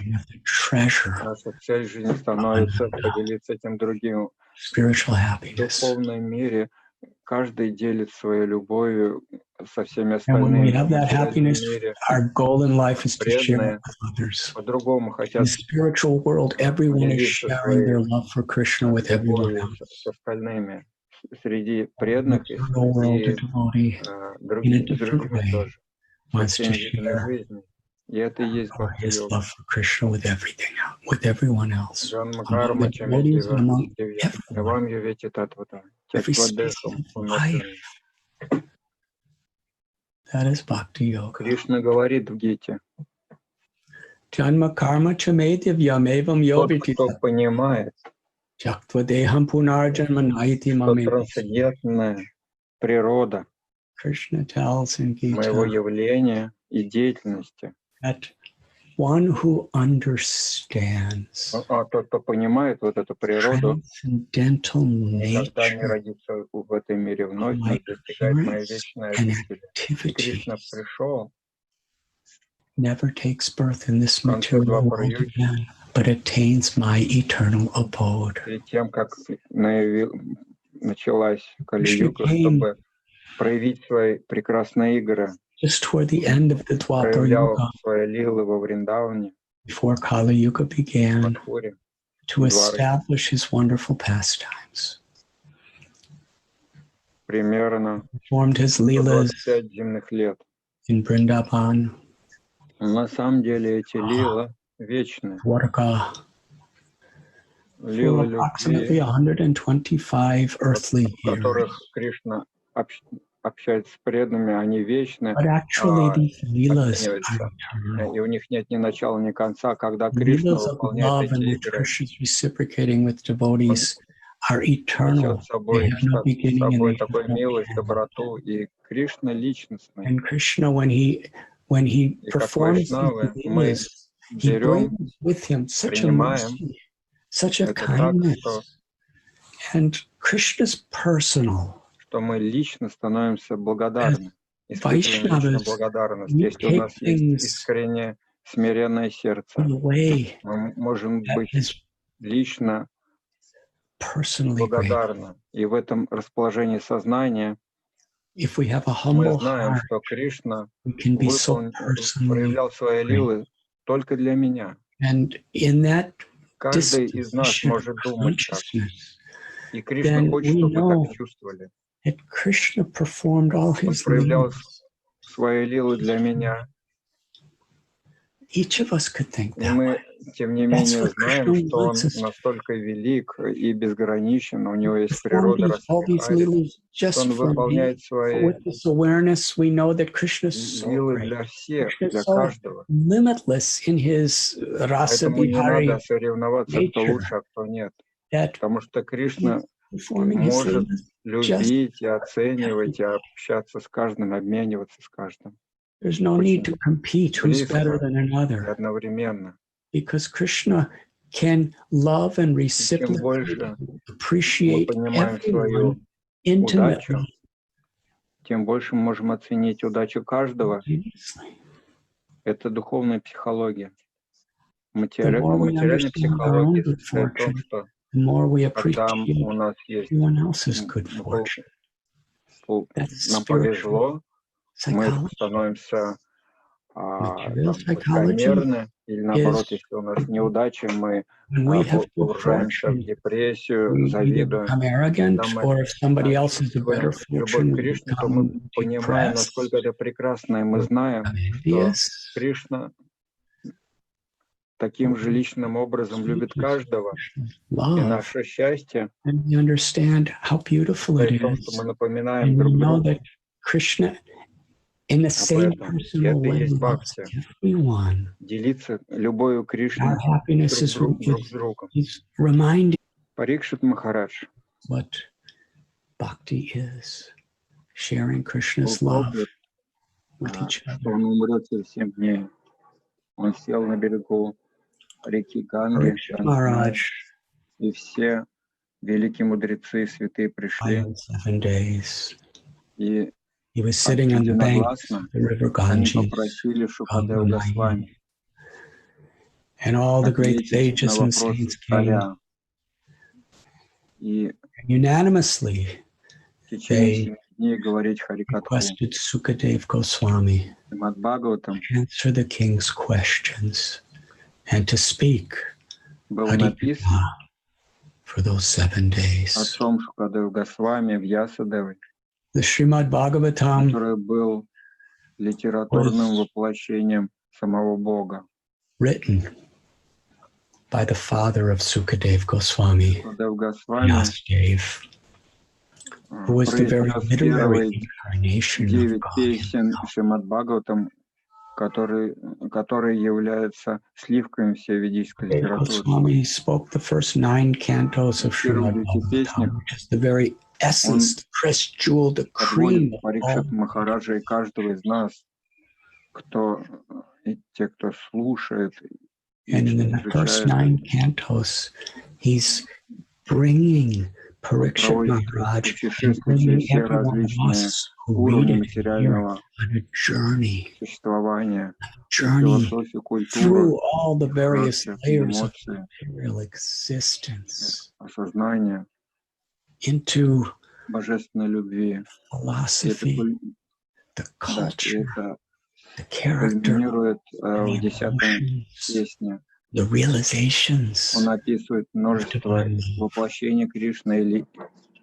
наша цель жизни становится поделиться этим другим. В духовной мире каждый делит своей любовью со всеми остальными. В материальном мире преданные по-другому хотят делиться своей любовью с остальными. Среди преданных и другими тоже. Со всеми видами жизни. И это и есть бхакти-йога. Джанмаштами вам явите татвата. Тятвадешам умершленным. Кришна говорит в Гите. Тот, кто понимает, что трансцендентная природа моего явления и деятельности, тот, кто понимает вот эту природу, никогда не родится в этом мире вновь, но достигает моей вечной обители. Кришна пришел, never takes birth in this material world again, but attains my eternal abode. Перед тем, как началась Кали-юга, чтобы проявить свои прекрасные игры, just toward the end of the Dwapar проявлял Yuga, свои лилы во Вриндаване, before Kali Yuga began, Мадхуре, to establish his wonderful pastimes. Примерно Formed his leelas 25 земных лет. in Vrindavan, На самом деле эти лилы вечны. Dwarka, Лилы for approximately любви, 125 earthly в которых years. Кришна общается с преданными, они вечны, But actually these leelas are оцениваются. eternal. И у них нет ни начала, ни конца. Когда Кришна Leelas of выполняет love эти in which игры, Krishna is reciprocating with devotees are eternal. несет They have no beginning and they have такую no милость, end. доброту. И Кришна личностный. And Krishna, when he И как performs these вайшнавы мы leelas, he берем, brings with him such a принимаем mercy, such a это так, kindness. что And Krishna's personal. мы лично становимся благодарны. Испытываем личную Vaishnavas, благодарность. we Если у take нас есть things искреннее, смиренное сердце, in a way мы можем that быть is лично personally great. благодарны. И в этом расположении сознания If we have a мы humble знаем, heart, что Кришна we can be so personally проявлял свои great. лилы только для меня. And in that Каждый из нас disposition of может думать так. consciousness, И Кришна then хочет, we чтобы мы know так чувствовали. that Krishna performed all Он his проявлял leelas. свои лилы для меня. Each of us could think И that мы, way. тем не That's менее, what знаем, Krishna что Он wants us to настолько велик и безграничен, у Него есть perform природа all these Расабихари, leelas что just Он for me. выполняет But свои with this awareness, we know that Krishna is so лилы great. для всех, Krishna is для so каждого. limitless in his rasa Поэтому не надо bihari соревноваться, кто nature лучше, а кто нет. that Потому что Кришна performing his может leelas just любить и оценивать, и общаться с каждым, обмениваться с каждым. there's no need to compete who's better Близко than и another, одновременно. because Krishna can love and И чем больше reciprocate, мы appreciate понимаем свою everyone intimately. удачу, тем больше мы можем оценить удачу каждого. Это духовная психология. Материальная психология состоит в том, что The more we когда appreciate у нас есть, everyone else's good fortune. нам повезло, мы Psychology. становимся Material psychology. высокомерны, или наоборот, если у нас неудача, мы When we have good погружаемся в fortune, депрессию, we either завидуем. become arrogant, Когда мы or if somebody else has a чувствуем better любовь fortune, к we Кришне, то мы become понимаем, depressed, насколько это прекрасно, и мы знаем, что envious. Кришна таким же личным образом любит каждого. И Love. наше счастье And we understand how beautiful it в том, что is. мы напоминаем And we друг know другу that Krishna, in the об same этом. И personal это и way, есть loves бхакти. everyone. Делиться любовью Our Кришны happiness друг с другом. is reminding Парикшит Махарадж what bhakti is. Sharing Krishna's был love проклят, with each что other. он умрет через 7 дней. Он сел на берегу реки Ганги, и все великие мудрецы и святые пришли, и единогласно они попросили Шукадева Госвами ответить на вопрос царя. И в течение 7 дней говорить Харикатху. Шримад Бхагаватам был написан отцом Шукадева Госвами Вьясадевой, который был литературным воплощением самого Бога. By the father of Sukadev Goswami, Vyasadeva, who was the very literary incarnation of God. 9 песен Шримад Бхагаватам, которые являются сливками всей ведической литературы. Goswami spoke the first 9 cantos of Srimad Bhagavatam, which is the very essence, the precious jewel, the cream of all. Махараджа и каждого из нас, те, кто слушает. And in the first 9 cantos, he's bringing Parikshit Maharaj and bringing every one of us who read it here on a journey through all the various layers of material existence into philosophy, the culture, the character, the realizations. Он описывает множество воплощений Кришны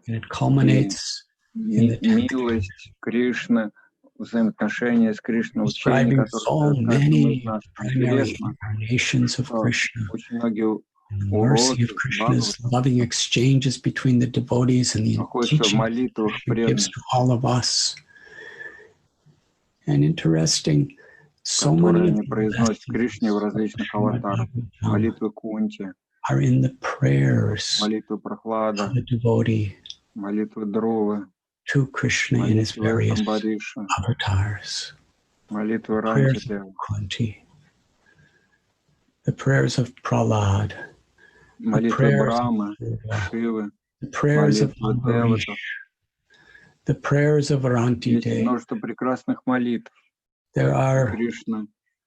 and it culminates in the милость Кришны, взаимоотношения с Кришной, учения, so many primary incarnations of Krishna. Очень многие and the mercy of Krishna's loving exchanges between the devotees and the teachings Krishna gives to all of us. And interesting, so many Кришне в различных аватарах, молитвы Кунти, are in the prayers молитвы Прохлада, of the devotee молитвы Дровы, to Krishna in his various avatars, молитвы prayers of Kunti, the prayers of Prahlad, the prayers of Shriva, the prayers of Ambarish, the prayers of Arantide. Множество прекрасных молитв. There are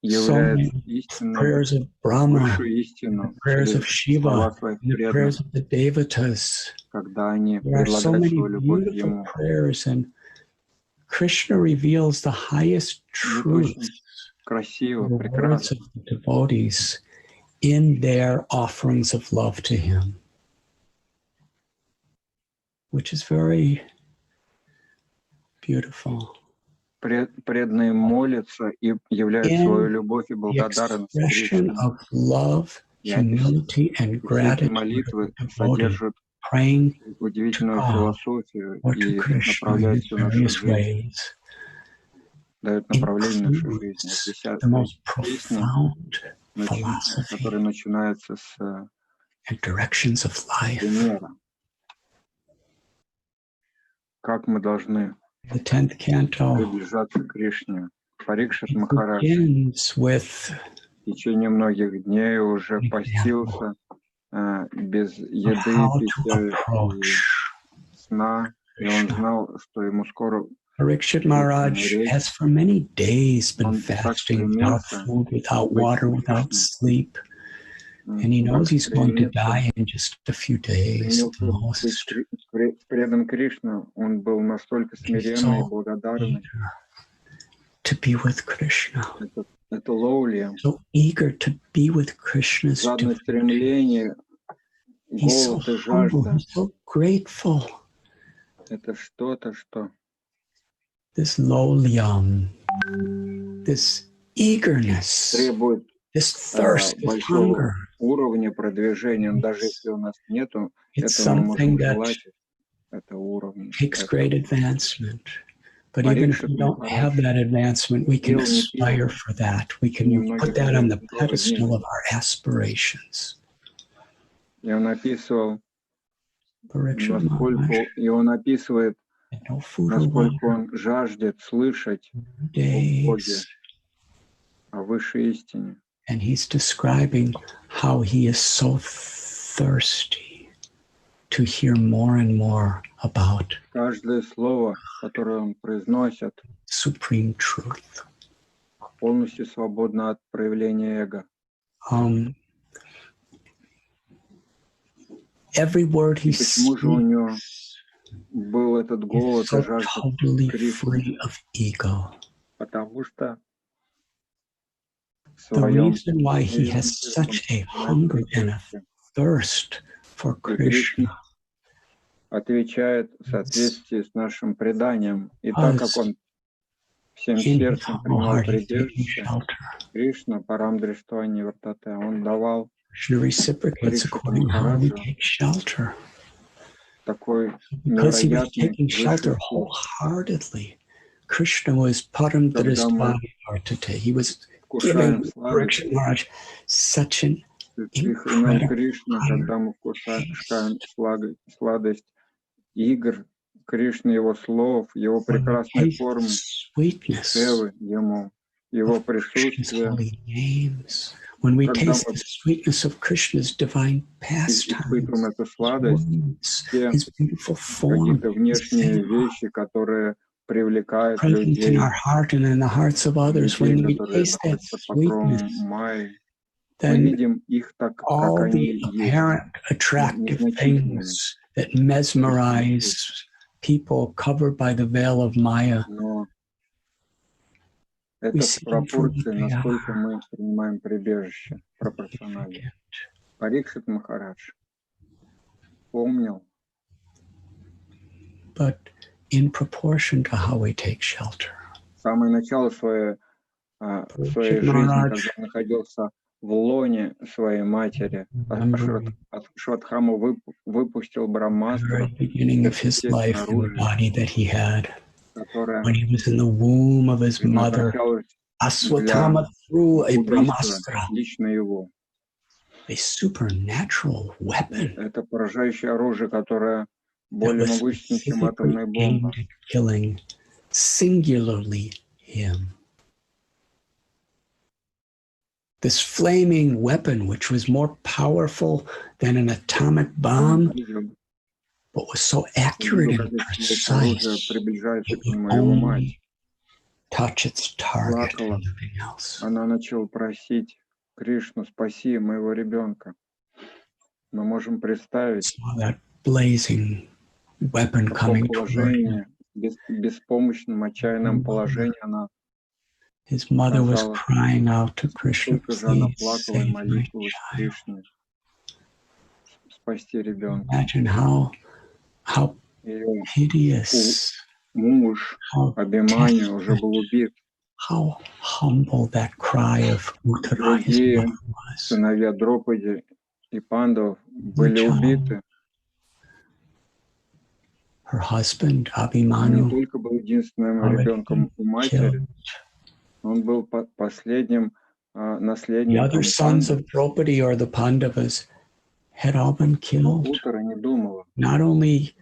so many prayers of Brahma, the prayers of Shiva, the prayers of the Devatas. There are so many beautiful prayers, and Krishna reveals the highest truths, the words of the devotees in their offerings of love to him, which is very beautiful. Преданные молятся и являют свою любовь и благодарность Кришне. Эти молитвы содержат удивительную философию и направляют всю нашу жизнь, дают направление нашей жизни. 10 песни, которые начинаются с примера. Как мы должны The 10th canto Парикшит Махарадж в течение многих дней уже постился без еды, питья и сна, и он знал, что ему скоро Parikshit Maharaj has for many days been fasting without food, without water, without sleep. And he knows he's going to die in just a few days at the most. Предан Кришна, он был настолько смиренный и благодарный. To be with Krishna. Это лоули. So eager to be with Krishna's жадное стремление, голод и жажда. He's so grateful. Это что-то, что this lowlyam, this eagerness, требует this thirst, this hunger. Уровня продвижения, даже если у нас нету, этого мы можем желать. Это уровень. Takes great advancement. But even if we don't have that advancement, we can aspire for that. We can put that on the pedestal of our aspirations. И он описывал, описывает, насколько он жаждет слышать о Боге, о высшей истине. And he's describing how he is so thirsty to hear more and more about Каждое слово, которое он произносит, supreme truth. полностью свободно от проявления эго. Every word he Почему же у него был этот голод и жажда totally Кришны? free of ego. Потому что в The своем reason why he has such a hunger and a thirst for Krishna отвечает в соответствии с нашим преданием. И так как он всем сердцем принимал прибежище, Кришна, Парамдриштвани Вартате, он давал такой невероятный wholeheartedly. Krishna was Paramdristvani Vartate. He was giving Parikshit Maharaj such an incredible Кришна, когда мы вкушаем сладость игр, Кришны, его слов, его прекрасной формы, севы ему, его присутствие. When we taste the sweetness of Krishna's divine pastimes, his beautiful form, внешние вещи, которые привлекают людей, in our heart and in the hearts of others, when we taste that sweetness, then all the apparent attractive things that mesmerize people covered by the veil of Maya, это в пропорции, насколько мы принимаем прибежище, пропорционально. Парикшит Махарадж помнил. But in proportion to how we take shelter. Самое начало своей жизни, когда он находился в лоне своей матери, Ашватхама выпустил Брахмастра, when he was in the womb of his mother, Aswatthama threw a Brahmastra, a supernatural weapon. Это поражающее оружие, которое более могущественное, чем атомная бомба. Killing singularly him. This flaming weapon, which was more powerful than an atomic bomb, but was so accurate and precise, it would only touch its target and nothing else. Она начала просить Кришну, спаси моего ребенка. Мы можем представить that blazing weapon coming toward him. Беспомощном, отчаянном положении она. His mother was crying out to Krishna, please save my child. Спасти ребенка. Imagine how hideous, муж Абхиманю уже был убит. How humble that cry of Uttara, his mother, was. Сыновья Дропади и Пандав были убиты. Her husband, Abhimanyu, не только был единственным ребенком у матери, он был последним наследником. The other sons of Draupadi or the Pandavas had all been killed. Not only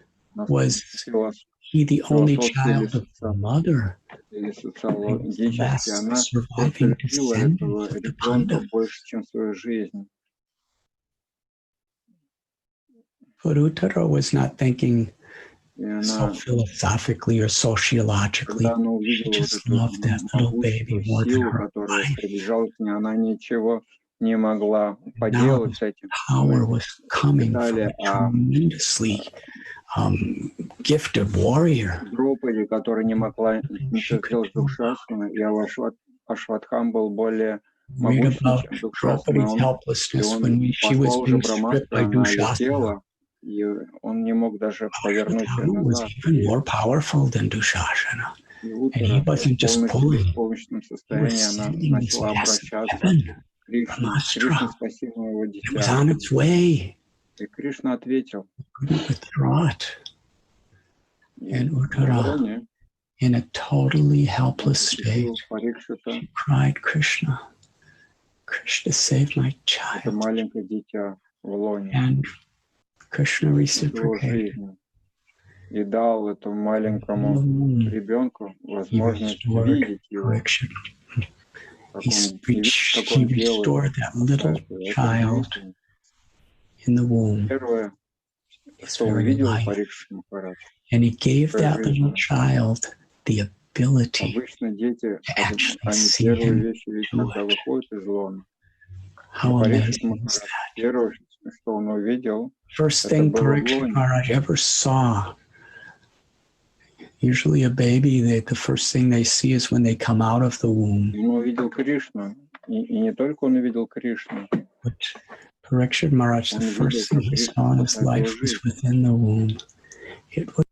was he the only child of the mother, he was the last surviving descendant of the Pandavas. But Uttara was not thinking so philosophically or sociologically. She just loved that little baby more than her life. Now power was coming from a tremendously gifted warrior. Дропади, которая не могла ничего сделать с Дукшасаной, и Ашватхам был более могущественным, чем Дукшасана. Он послал уже Брахмастра, она летела, и он не мог даже повернуть ее назад. Even more powerful than Dushasana. And he wasn't just pulling. He was sending his last weapon, Кришна, спаси моего дитя. It was on its way. И Кришна ответил. And Uttara, in a totally helpless state, she cried, Krishna, Krishna, save my child. Это маленькое дитя в лоне. And Krishna reciprocated. И дал этому маленькому ребенку возможность видеть его. he restored that little child in the womb. Первое, что увидел Парикшит Махарадж. And he gave that little child the ability Обычно дети, to actually они see первые him вещи видят, do когда it. выходят из лона. How Парикшит amazing is Махарадж, that? первое, что он увидел, First это thing было в Parikshit лоне. Maharaj ever saw. Usually a baby, the first thing they see is when they come out of the womb. Он увидел Кришну, и не только он увидел Кришну. But Parikshit Maharaj, the first thing he saw in his life was within the womb. It was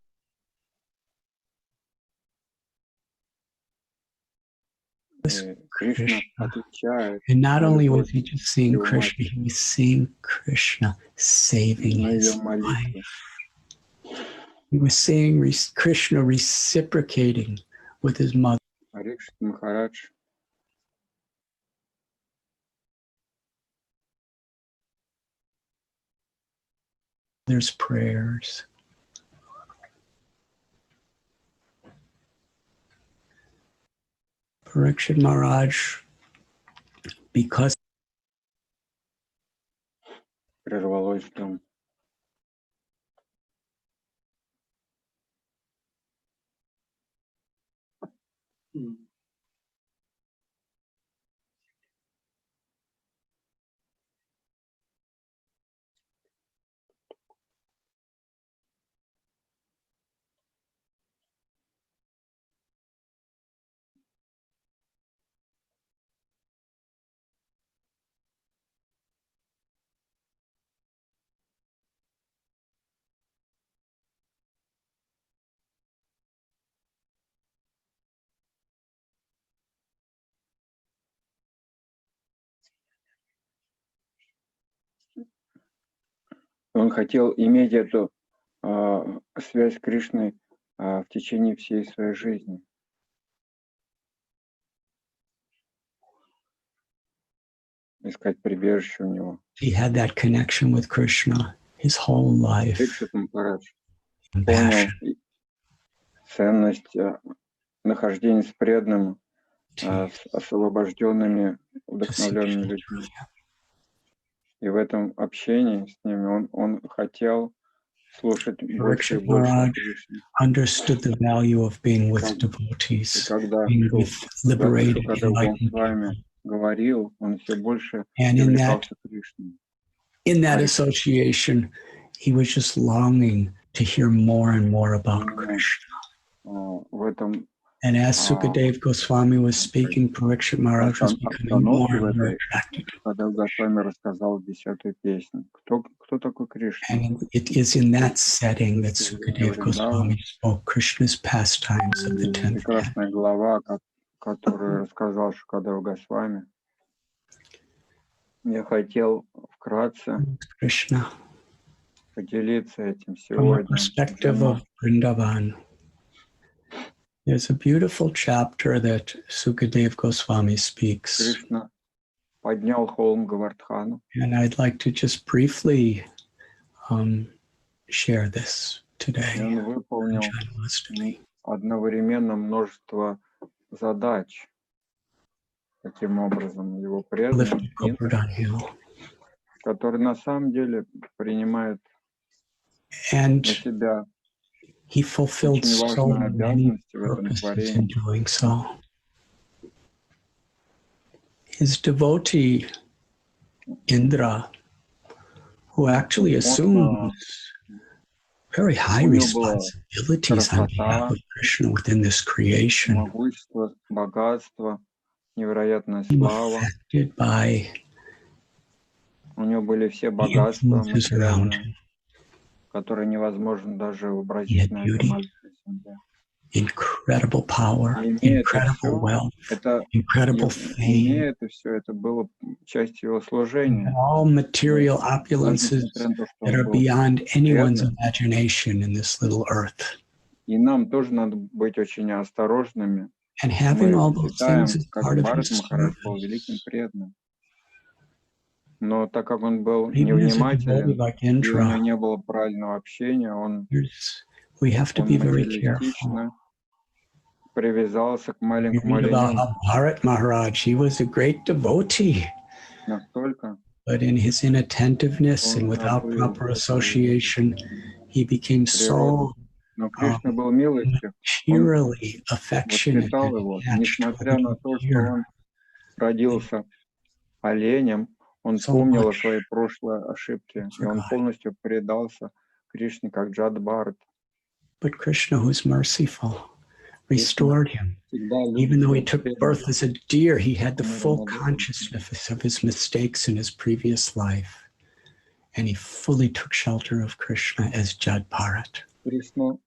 Krishna. And not only was he just seeing Krishna, he was seeing Krishna saving his life. He was seeing Krishna reciprocating with his mother. Parikshit Maharaj There's prayers. Parikshit Maharaj, because прервалось там. Он хотел иметь эту связь с Кришной в течение всей своей жизни. Искать прибежище у него. He had that connection with Krishna his whole life. Парикшит Махарадж понял ценность нахождения с преданным, с освобожденными, вдохновленными людьми. И в этом общении с ними он хотел слушать больше и больше Кришны. Understood the value of being with devotees, being with liberated, enlightened people. Говорил, он все больше And привлекался к Кришне. In that association, he was just longing to hear more and more about Krishna. В этом And as Sukadev Goswami was speaking, Parikshit Maharaj was becoming more and more attracted. Когда Госвами рассказал 10-ю песню, кто такой Кришна? And it is in that setting that Sukadev Goswami spoke Krishna's pastimes of the 10th canto. Прекрасная глава, которую рассказал Шукадев Госвами. Я хотел вкратце поделиться этим сегодня. From the perspective of Vrindavan, there's a beautiful chapter that Sukadev Goswami speaks. Кришна поднял холм Говардхану. And I'd like to just briefly share this today. И он выполнил одновременно множество задач. Таким образом, его преданные, которые на самом деле принимают на себя he fulfilled so many purposes in doing so. His devotee, Indra, who actually assumes very high responsibilities on behalf of Krishna within this creation, могущество, богатство, невероятная слава. У него были все богатства материальные, которые невозможно даже вообразить на этом земле. Incredible power, incredible wealth, incredible fame. Это все, это было частью его служения. All material opulences that are beyond anyone's imagination in this little earth. И нам тоже надо быть очень осторожными. And having all those things is как part of Бхарат his Махарадж был service. великим преданным. Но так как он был невнимателен, и у него не было правильного общения, он We have to be very материалистично careful. привязался к маленькому We read about олененку. how Bharat Maharaj, he was a great devotee, Настолько but in his inattentiveness and он without забыл proper свою association, he became природу. so Но Кришна был милостив. Он materially affectionate воспитал and его, attached to несмотря на то, что fear он родился оленем, он so помнил о much. своей прошлой ошибке, и он полностью предался Кришне как Джадбхарат. But Krishna, who's merciful, restored him. Even though he took birth as a deer, he had the full consciousness of his mistakes in his previous life. And he fully took shelter of Krishna as Jadbharat. Кришна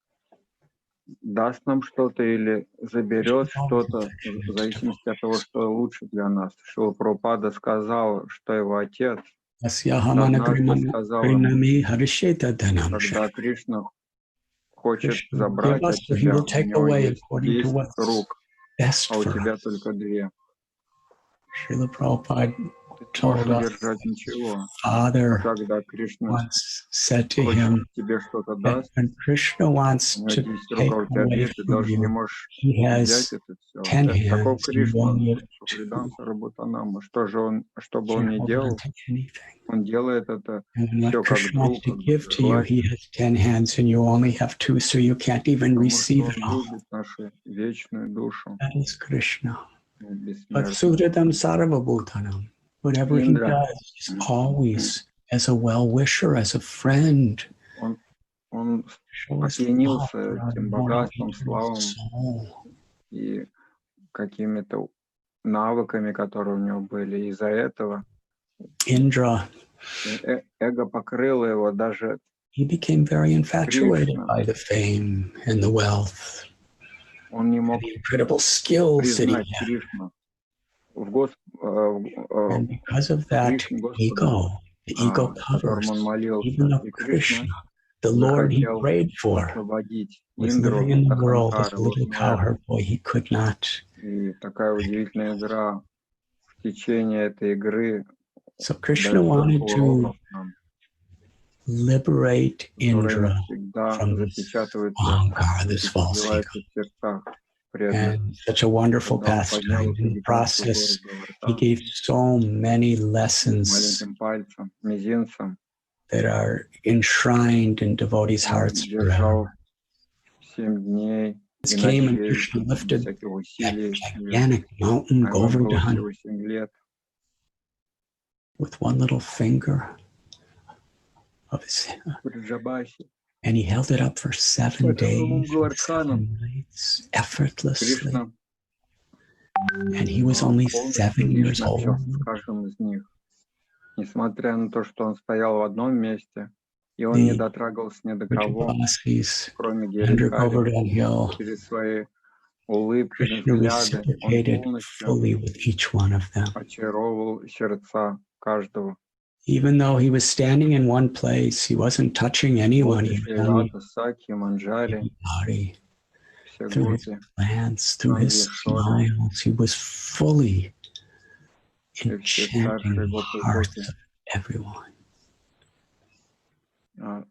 даст нам что-то или заберет что-то, в зависимости от того, что лучше для нас. Шрила Прабхупада сказал, что его отец однажды сказал ему, когда Кришна хочет забрать от тебя, у него есть 10 рук, а у тебя только 2. Srila Prabhupada Ты не можешь удержать ничего. А когда Кришна хочет тебе что-то даст, у него 10 рук, а у тебя 2, ты даже не можешь взять это все. Таков Кришна, Шукриданса Рабутанама. Что бы он ни делал, он делает это все как друг, как власть. Потому что он любит нашу вечную душу. Бессмертную. Whatever he does is always as a well-wisher, as a friend. Он опьянился этим богатством, славом и какими-то навыками, которые у него были. Из-за этого Indra, эго покрыло его, даже he became very infatuated by the fame and the wealth. Он не мог признать Кришну. And because of that ego, the ego covers, even though Krishna, the Lord he prayed for, was living in the world as a little cowherd boy, he could not. И такая удивительная игра в течение этой игры. So Krishna wanted to liberate Indra from this ahankara, this false ego. And such a wonderful pastime. In the process, he gave so many lessons that are enshrined in devotees' hearts forever. This came and Krishna lifted that gigantic mountain, Govardhan, with one little finger of his and he held it up for 7 days, 7 nights, effortlessly. And he was only 7 years old. Несмотря на то, что он стоял в одном месте, и он не дотрагивался ни до кого, кроме Гиридхари, через свои улыбки, взгляды, он полностью очаровывал сердца каждого. Even though he was standing in one place, he wasn't touching anyone. He was only through his glance, through his smiles, he was fully enchanting the hearts of everyone. The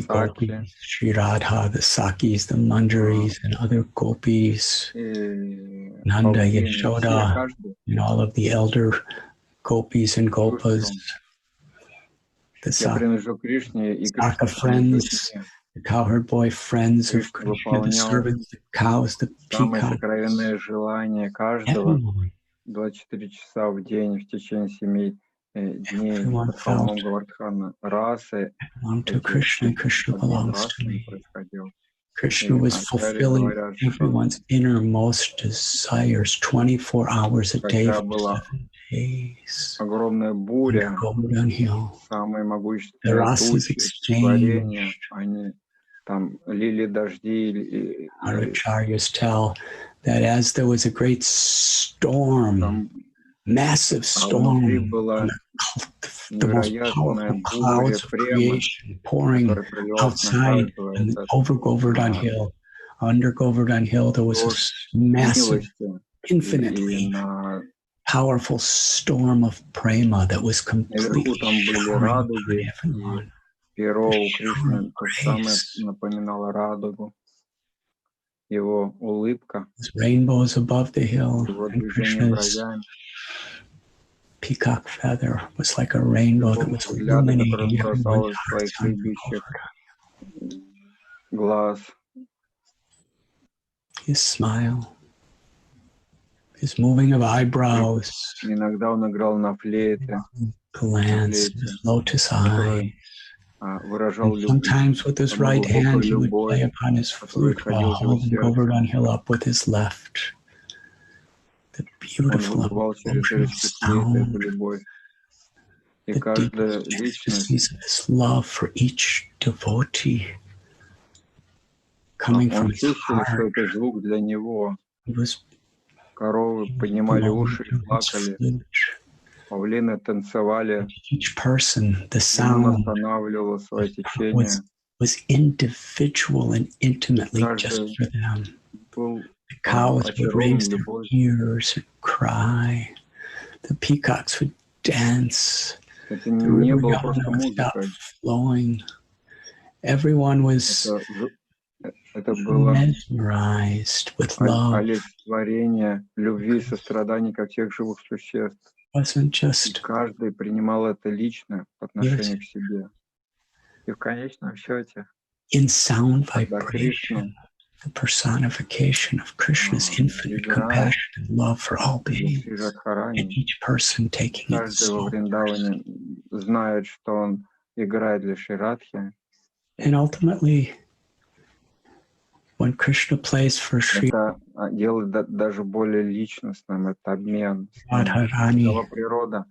gopis, Sri Radha, the Sakis, the Manjaris, and other gopis, Nanda, Yashoda, and all of the elder gopis and gopas. The Saka friends, the cowherd boy friends of Krishna, the servants, the cows, the peacocks. Everyone. 24 часа в день в течение 7 дней под холмом Гавардхана расы. Krishna belongs to me. Krishna was fulfilling everyone's innermost desires 24 hours a day for 7 days. Огромная буря, самые могущественные тучи, творения, они там лили дожди. Acharyas tell that as there was a great storm, massive storm, the most powerful clouds of creation pouring outside and over Govardhan Hill. Under Govardhan Hill, there was a massive, infinitely powerful storm of prema that was completely showering on everyone. Перо у Кришны то же самое напоминало радугу. его улыбка, rainbows above the hill, его and движение Krishna's бровями, peacock feather was like a rainbow that was взгляды, которые illuminating он everyone's бросал из hearts своих on любящих Govardhan. глаз, His smile, his moving of eyebrows, иногда он играл на флейте, glance, his lotus eye. выражал And любовь, sometimes with his right hand, he would play любовь, upon his которая flute while исходила из его holding сердца. Govardhan Hill up with his left. The Он beautiful выдувал через emotional речки флейты эту sound, любовь. И the каждая deep личность, ecstasies of his love for each devotee coming from он his чувствовал, что heart. это звук для него. He was Коровы поднимали blowing уши и through his плакали, flute. павлины танцевали, Each person, the он sound останавливал свое течение. was individual and intimately just Каждый for them. был The cows would очарован raise their любовью. ears and cry. The peacocks would dance. Это The не river было Yamuna просто would stop музыкой. flowing. Everyone was Это было mesmerized with love. олицетворение любви и сострадания ко всех живых существ. Wasn't И just каждый принимал это лично по отношению к себе. И в конечном счете, in sound когда Кришна vibration, the personification of Krishna's infinite compassion and love for all beings, Шри Радхарани, and each person taking it каждый во so. Вриндаване знает, что он играет для Шри Радхи. And ultimately, when Krishna plays for Sri Это делает даже более личностным, это обмен. Radharani, Природа.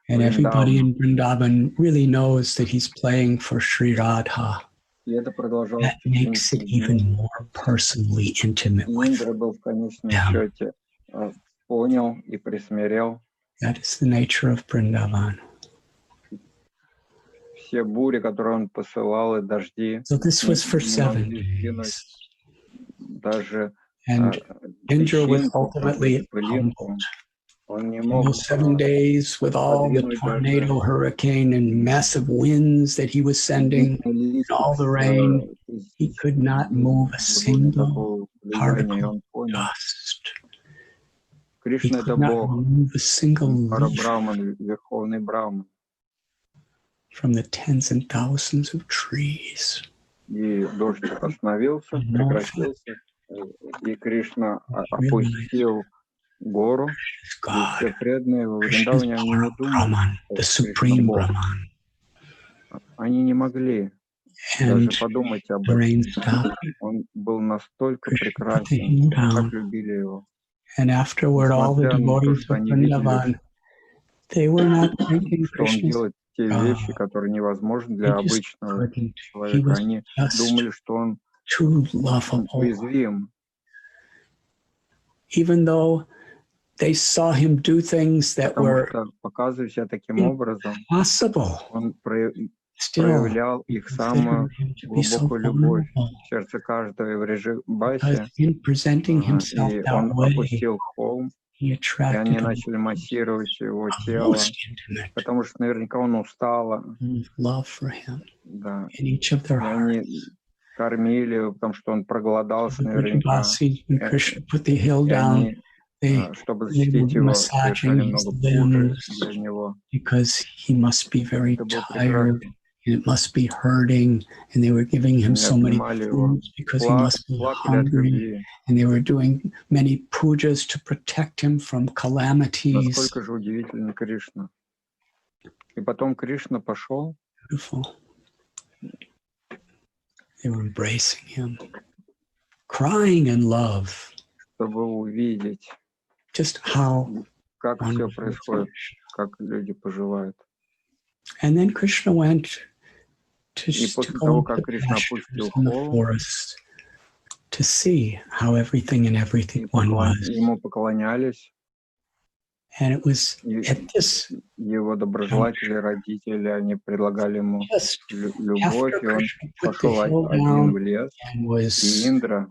and everybody in Vrindavan really knows that he's playing for Sri Radha. И это продолжалось That makes it even more personally intimate with Индра был в конечном счете понял и присмирел. That is the nature of Vrindavan. Все бури, которые он посылал, и дожди. So this was for 7 days. Даже And Indra was ultimately humbled. Он не In мог those 7 days, with all the tornado, hurricane, and massive winds that he was sending, and all the rain, he could not move a single particle of dust. He could not move a single leaf from the tens and thousands of trees. И дождь остановился, прекратился, и Кришна опустил гору. Все преданные во Вриндаване, они не думали, они не могли даже подумать об этом. Он был настолько прекрасен, так любили его. And afterward, all the devotees of Vrindavan, they were not thinking Krishna's те вещи, которые невозможны для обычного человека. Они думали, что он уязвим. Even though they saw him do things that were показывая себя таким образом, он проявлял их самую глубокую любовь в сердце каждого и в режим Баси. И он опустил холм, и они начали массировать его тело, потому что наверняка он устал. Да. И они кормили его, потому что он проголодался наверняка. И они, чтобы защитить его, совершали много пуджи для него. Because he must be very tired, and it must be hurting, and they were giving him so many foods because he must be hungry, and they were doing many pujas to protect him from calamities. Насколько же удивительно Кришна. И потом Кришна пошел. Beautiful. They were embracing him, crying in love. Чтобы увидеть, just how как все происходит, как люди поживают. And then Krishna went to go in the forest to see how everything and everything one was. Ему поклонялись. And it was at this его доброжелатели, родители, они предлагали ему любовь, и он пошел один в лес, и Индра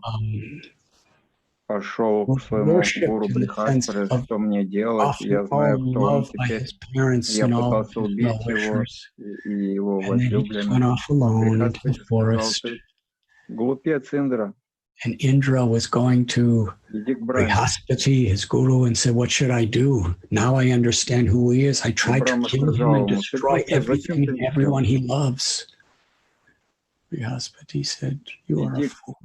пошел к своему гуру Брихаспаре, что мне делать, я знаю, кто он теперь. Я пытался убить его и его возлюбленного. Брихаспаре сказал: ты глупец, Индра, And Indra was going to Brihaspati, his guru, and said, what should I do? Now I understand who he is. I tried to kill him and destroy everything and everyone he loves. Brihaspati said, you are a fool.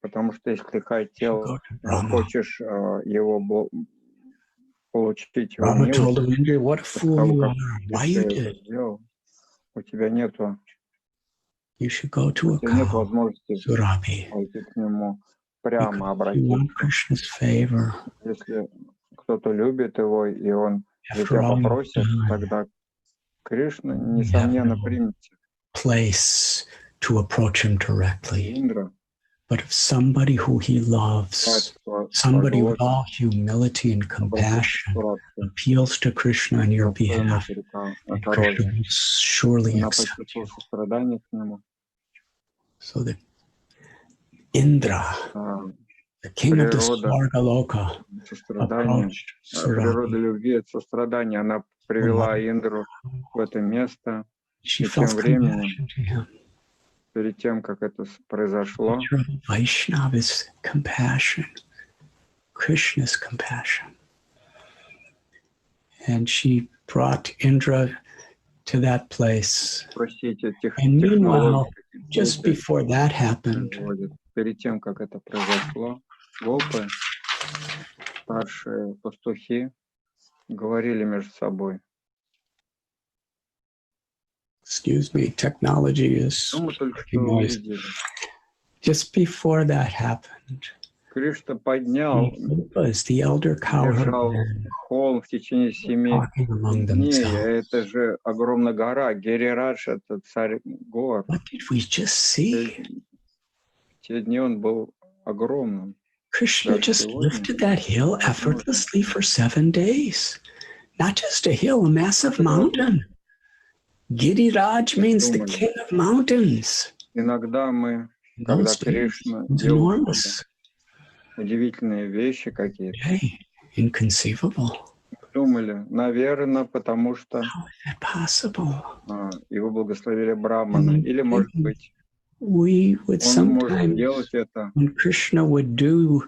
Потому что если хотел, хочешь его получить его Brahma told him, милость, Indra, what a fool you are. Why you did it? У тебя нету You should go to a нет cow, возможности Surabi. пойти к нему прямо Because you want обратиться. Krishna's favor. Если кто-то любит его, и он за After тебя all, попросит, тогда Кришна, несомненно, примет тебя. Place to approach him directly. Индра, But if somebody who he loves, somebody with all humility and compassion, appeals to Krishna on your behalf, and Krishna will surely accept you. So the Indra, the king of the Svargaloka, approached природа любви, сострадания, она привела Индру в это место, и тем временем, перед тем, как это произошло, Vaishnava's compassion, Krishna's compassion. And she brought Indra to that place. And meanwhile, just before that happened, перед тем, как это произошло, гопы, старшие пастухи, говорили между собой. Excuse me, technology is noise. Just before that happened, Кришна поднял, the elder cow холм в течение 7 дней. Это же огромная гора. Гирирадж — это царь гор. What did we just see? Те дни он был огромным. Krishna just lifted that hill effortlessly for 7 days. Not just a hill, a massive mountain. Giriraj means the king of mountains. Иногда мы, когда Кришна делал удивительные вещи какие-то, inconceivable. Думали, наверное, потому что его благословили браманы. Или, может быть, we would sometimes, делать это, when Krishna would do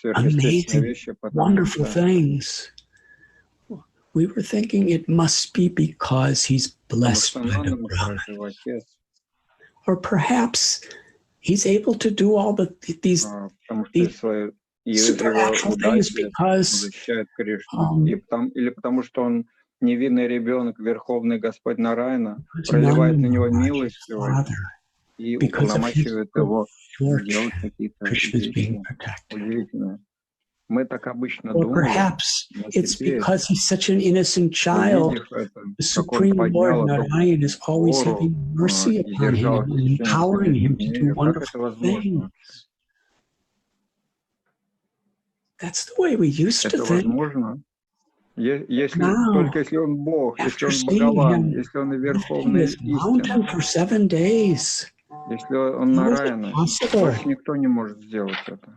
amazing, wonderful things, we were thinking it must be because he's blessed by the Brahman. Or perhaps he's able to do all these supernatural things because или потому что он невинный ребенок, Верховный Господь Нараяна проливает на него милость и уполномачивает его делать какие-то вещи удивительные. Мы так обычно or думаем. Perhaps it's because he's such an innocent child. The Supreme Lord Narayan is always having mercy upon him and empowering him to do wonderful things. That's the way we used to think. Только если он Бог, если он Бхагаван, если он Верховный истина, for 7 days, если он Нараяна, больше никто не может сделать это.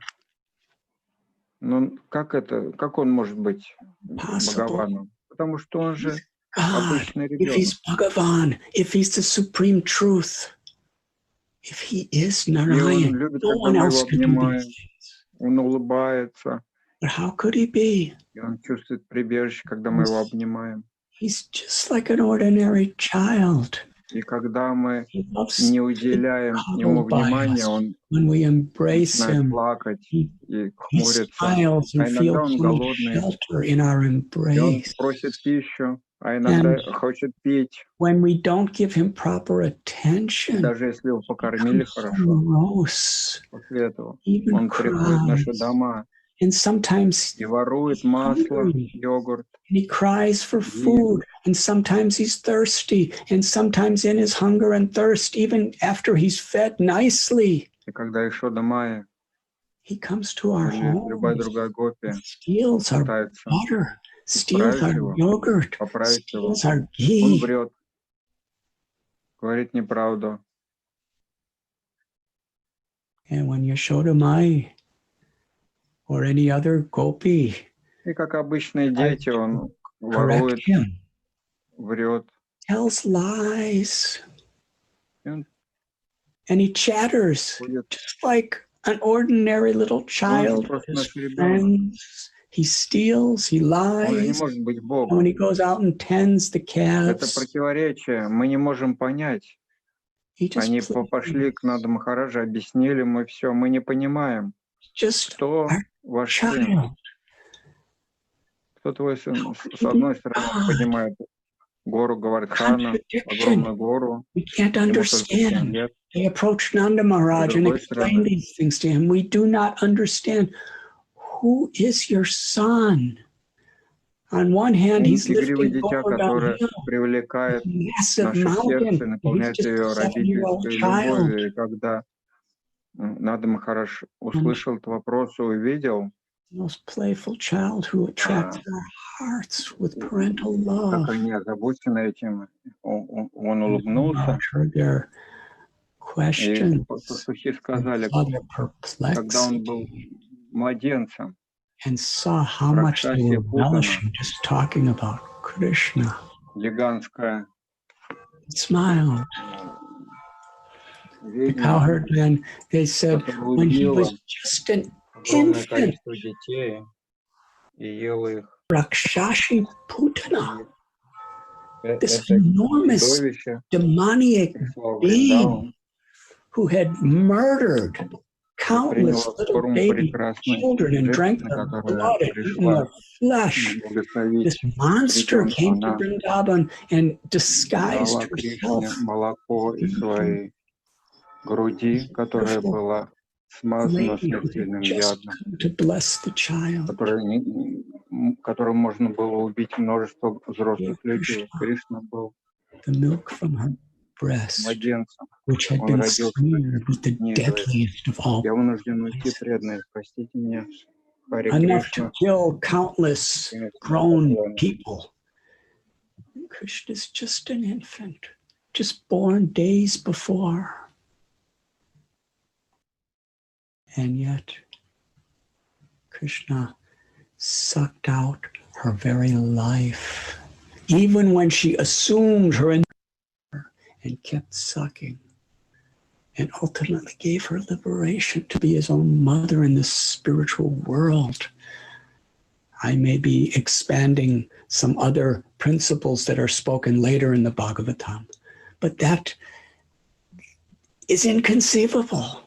Но как он может быть Бхагаваном? Потому что он же обычный ребенок. If he's Bhagavan, if he's the supreme truth, if he is Narayan, no one else can do these things. Он улыбается. But how could he be? И он чувствует прибежище, когда мы его обнимаем. He's just like an ordinary child. И когда мы не уделяем ему внимания, он начинает плакать и хмурится. А иногда он голодный, и он просит пищу, а иногда хочет пить. Даже если его покормили хорошо, после этого он приходит в наши дома и ворует масло, йогурт. And he cries for food, and sometimes he's thirsty, and sometimes in his hunger and thirst, even after he's fed nicely, he comes to our home, steals our butter, steals our yogurt, steals our ghee. And when Yashodamai or any other gopi, и как обычные дети, он ворует, врет. Tells lies. И он And he chatters just like an ordinary little child. His friends. He steals, he lies. And when he goes out and tends the calves, это противоречие. Мы не можем понять. Они пошли к Нада Махараджа, объяснили мы все. Мы не понимаем, кто ваш сын. Кто твой сын? С одной стороны, он понимает гору Гавардхана, огромную гору. We can't understand. They approached Nanda Maharaj and explained these things to him. We do not understand. Who is your son? On one hand, he's lifting Govardhan Hill, massive mountain. He's just a 7-year-old child. Когда Нада Махарадж услышал этот вопрос и увидел, most playful child who attracts our hearts with parental love. Как они озабочены этим, он улыбнулся. Their questions, пастухи сказали, когда он был младенцем, and saw how much they were relishing just talking about Krishna. Гигантская. Smiled. The cowherd man, they said, when he was just an infant, Rakshashi Putana, this enormous demoniac being who had murdered countless little baby children and drank their blood and eaten their flesh. This monster came to Vrindavan and disguised herself. Груди, которая была смазана смертельным ядом, которым можно было убить множество взрослых людей. Кришна был младенцем. Он родился Я вынужден уйти, преданные, простите меня. Харе Enough to Кришна. kill countless grown people. Krishna is just an infant, just born days before. And yet, Krishna sucked out her very life, even when she assumed her and kept sucking, and ultimately gave her liberation to be his own mother in this spiritual world. I may be expanding some other principles that are spoken later in the Bhagavatam, but that is inconceivable.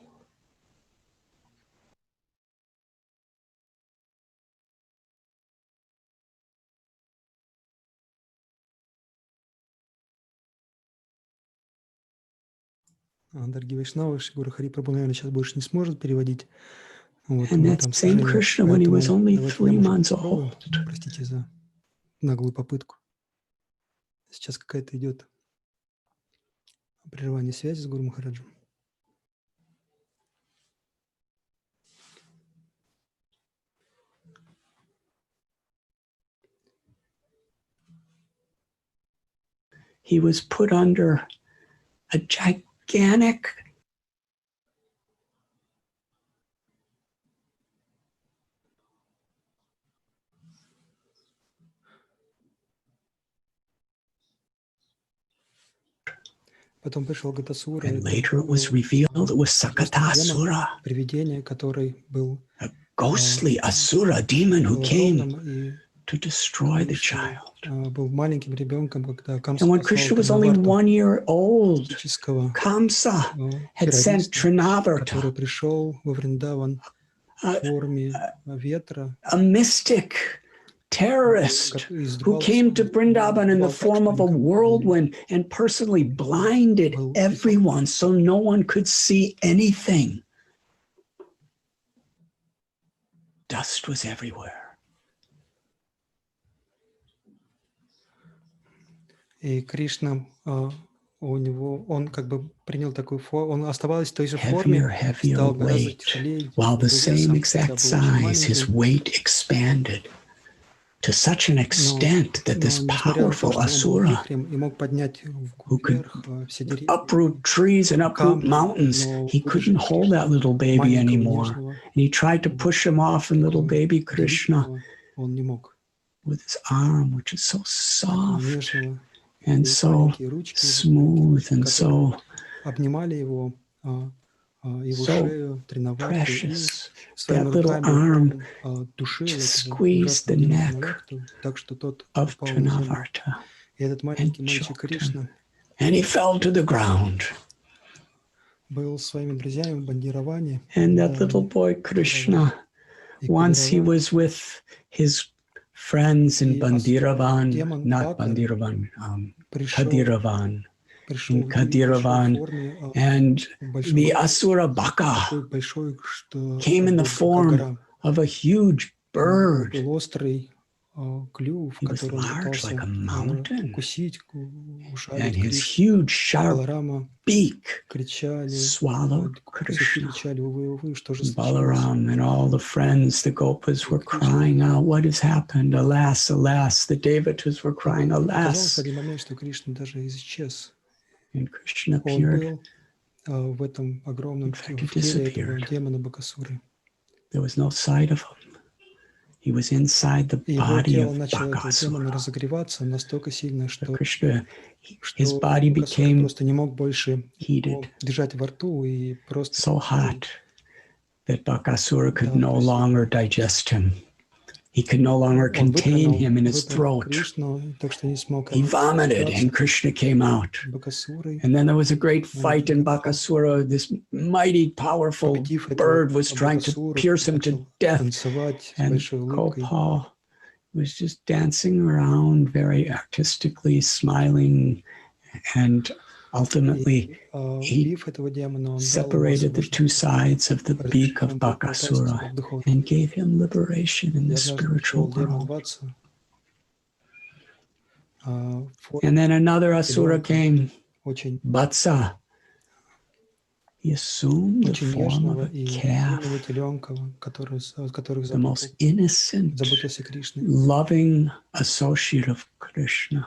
Дорогие вайшнавы, Гуру Хари Прабху, наверное, сейчас больше не сможет переводить. Вот, And that same Krishna, when he was only 3 months old. Простите за наглую попытку. Сейчас какая-то идет прерывание связи с Гуру Махараджем. He was put under a gigantic Потом пришел Гатасура. And later it was revealed it was Sakatasura, привидение, который был a ghostly asura demon who came to destroy the child. Был маленьким ребенком, когда Камса. And when Krishna was only 1 year old, Kamsa had sent Trinavarta, который пришел во Вриндаван в форме ветра, a mystic terrorist who came to Vrindavan in the form of a whirlwind and personally blinded everyone so no one could see anything. Dust was everywhere. И Кришна, у него, он как бы принял такую форму, он оставался в той же форме, стал гораздо тяжелее. While the same exact size, his weight expanded to such an extent that this powerful asura, who could uproot trees and uproot mountains, he couldn't hold that little baby anymore. And he tried to push him off, and little baby Krishna, with his arm, which is so soft and so smooth and so его So шею, треновать precious. и своими That little руками arm он душил just этого squeezed the ужасного демона neck Малахту, так что тот of упал на землю. Trinavarta И этот and маленький мальчик choked him. Кришна And he fell to the ground. был с своими друзьями в бандировании. And that little boy Krishna, once he was with his friends in Bandiravan, not Bandiravan, Kadiravan, in Kadiravan, and the Asura Baka came in the form of a huge bird. He was large like a mountain, and his huge sharp beak swallowed Krishna. Balaram and all the friends, the Gopas, were crying out, what has happened? Alas, alas. The Devatas were crying, alas. And Krishna appeared. In fact, he disappeared. There was no sight of him. He was inside the body of Bakasura. Krishna, his body became heated, so hot that Bakasura could no longer digest him. He could no longer contain him in his throat. He vomited and Krishna came out. And then there was a great fight in Bakasura. This mighty, powerful bird was trying to pierce him to death. And Gopal was just dancing around very artistically, smiling, and ultimately he separated the two sides of the beak of Bakasura and gave him liberation in the spiritual world. And then another Asura came, Vatsa. He assumed the form of a calf, the most innocent, loving associate of Krishna.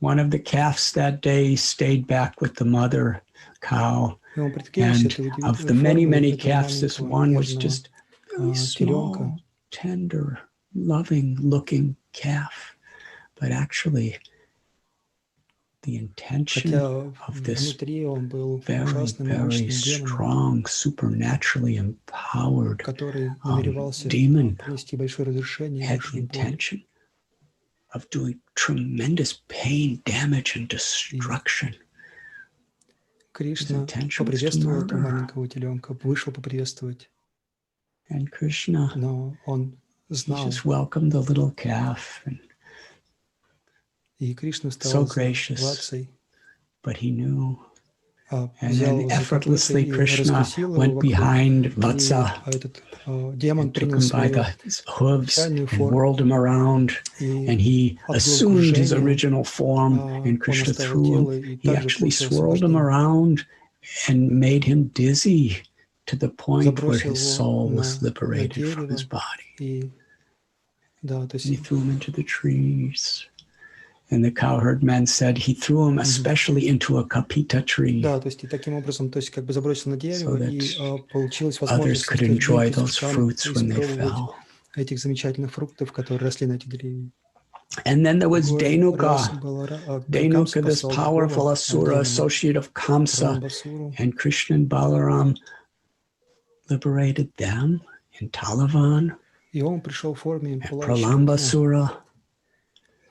One of the calves that day stayed back with the mother cow, and of the many, many calves, this one was just a small, tender, loving-looking calf. But actually, the intention of this very, very strong, supernaturally empowered demon had the intention of doing tremendous pain, damage, and destruction. His intention was to murder. And Krishna, he just welcomed the little calf, and so gracious, but he knew. And then effortlessly Krishna went behind Vatsa and took him by the hooves and whirled him around, and he assumed his original form, and Krishna threw him. He actually swirled him around and made him dizzy to the point where his soul was liberated from his body. And he threw him into the trees. And the cowherd man said he threw him especially into a kapita tree so that others could enjoy those fruits when they fell. And then there was Dhenuka. Dhenuka, this powerful Asura, associate of Kamsa, and Krishna and Balaram liberated them in Talavan, and Pralambasura.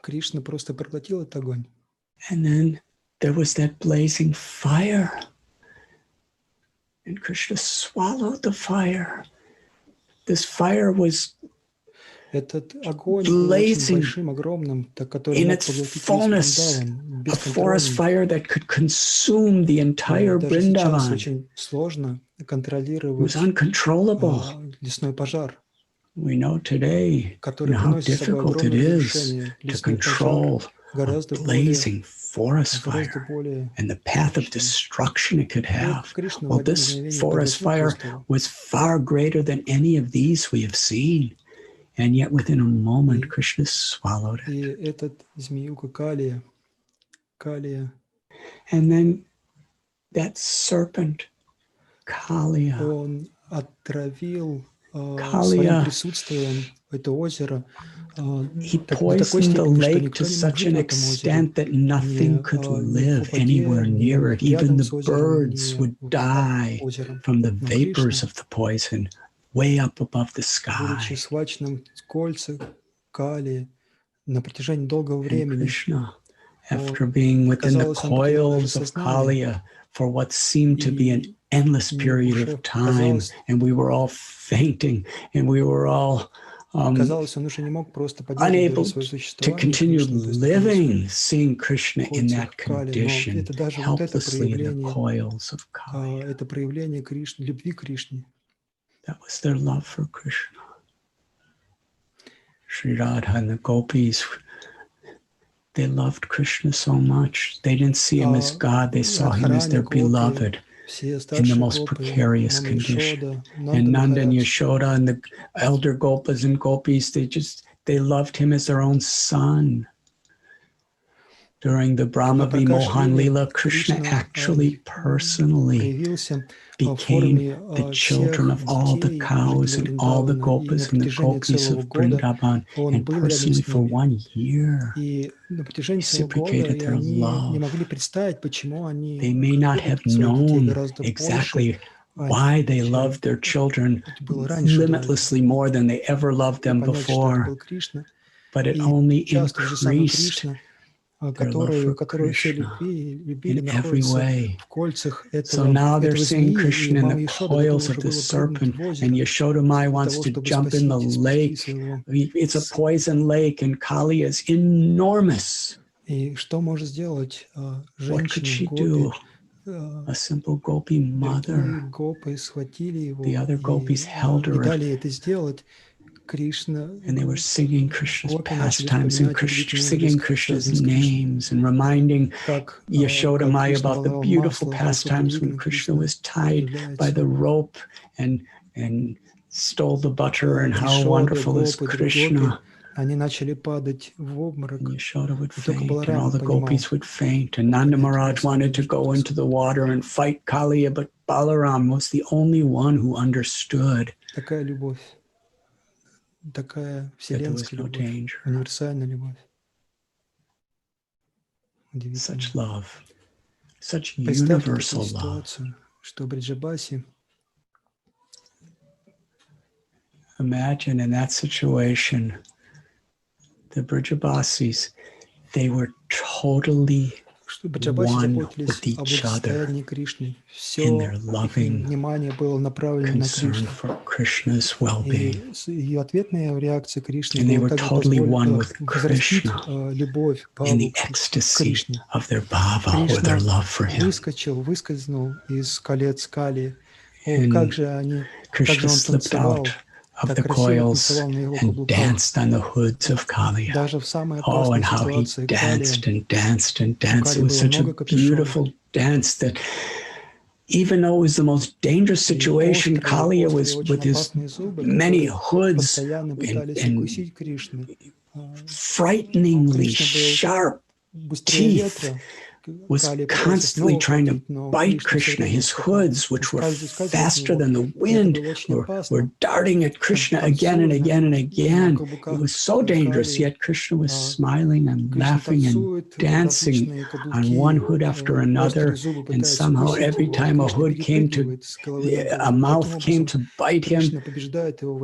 Кришна просто проглотил этот огонь. And then there was that blazing fire. And Krishna swallowed the fire. This fire was blazing in its fullness, a forest fire that could consume the entire Vrindavan. It was uncontrollable. We know today how difficult it is to control a blazing forest fire and the path of destruction it could have. Well, this forest fire was far greater than any of these we have seen. And yet within a moment, Krishna swallowed it. And then that serpent, Kaliya, Kalia, he poisoned the lake to such an extent that nothing could live anywhere near it. Even the birds would die from the vapors of the poison way up above the sky. And Krishna, after being within the coils of Kalia for what seemed to be an endless period of time, and we were all fainting, and we were all unable to continue living, seeing Krishna in that condition, helplessly in the coils of Kalia. That was their love for Krishna. Sri Radha and the gopis, they loved Krishna so much. They didn't see him as God, they saw him as their beloved in the most precarious condition. And Nanda and Yashoda and the elder gopas and gopis, they loved him as their own son. During the Brahma Vimohan Leela, Krishna actually personally became the children of all the cows and all the gopas and the gopis of Vrindavan, and personally for 1 year reciprocated their love. They may not have known exactly why they loved their children limitlessly more than they ever loved them before, but it only increased their love for Krishna in every way. So now they're seeing Krishna in the coils of the serpent, and Yashoda Mai wants to jump in the lake. It's a poison lake, and Kali is enormous. What could she do? A simple gopi mother. The other gopis held her, and they were singing Krishna's pastimes and singing Krishna's names and reminding Yashoda Maya about the beautiful pastimes when Krishna was tied by the rope and stole the butter, and how wonderful is Krishna. And Yashoda would faint, and all the gopis would faint, and Nanda Maharaj wanted to go into the water and fight Kaliya, but Balaram was the only one who understood. Такая вселенская любовь, универсальная любовь. Such love, such universal love. Что Бриджабаси, imagine in that situation, the Brijabasis, they were totally one with each other in their loving concern for Krishna's well-being. And they were totally one with Krishna in the ecstasy of their bhava, or their love for him. And Krishna slipped out of the coils and danced on the hoods of Kaliya. Oh, and how he danced and danced and danced. It was such a beautiful dance that even though it was the most dangerous situation, Kaliya was with his many hoods and frighteningly sharp teeth, was constantly trying to bite Krishna. His hoods, which were faster than the wind, were darting at Krishna again and again and again. It was so dangerous, yet Krishna was smiling and laughing and dancing on one hood after another, and somehow every time a hood came to, a mouth came to bite him,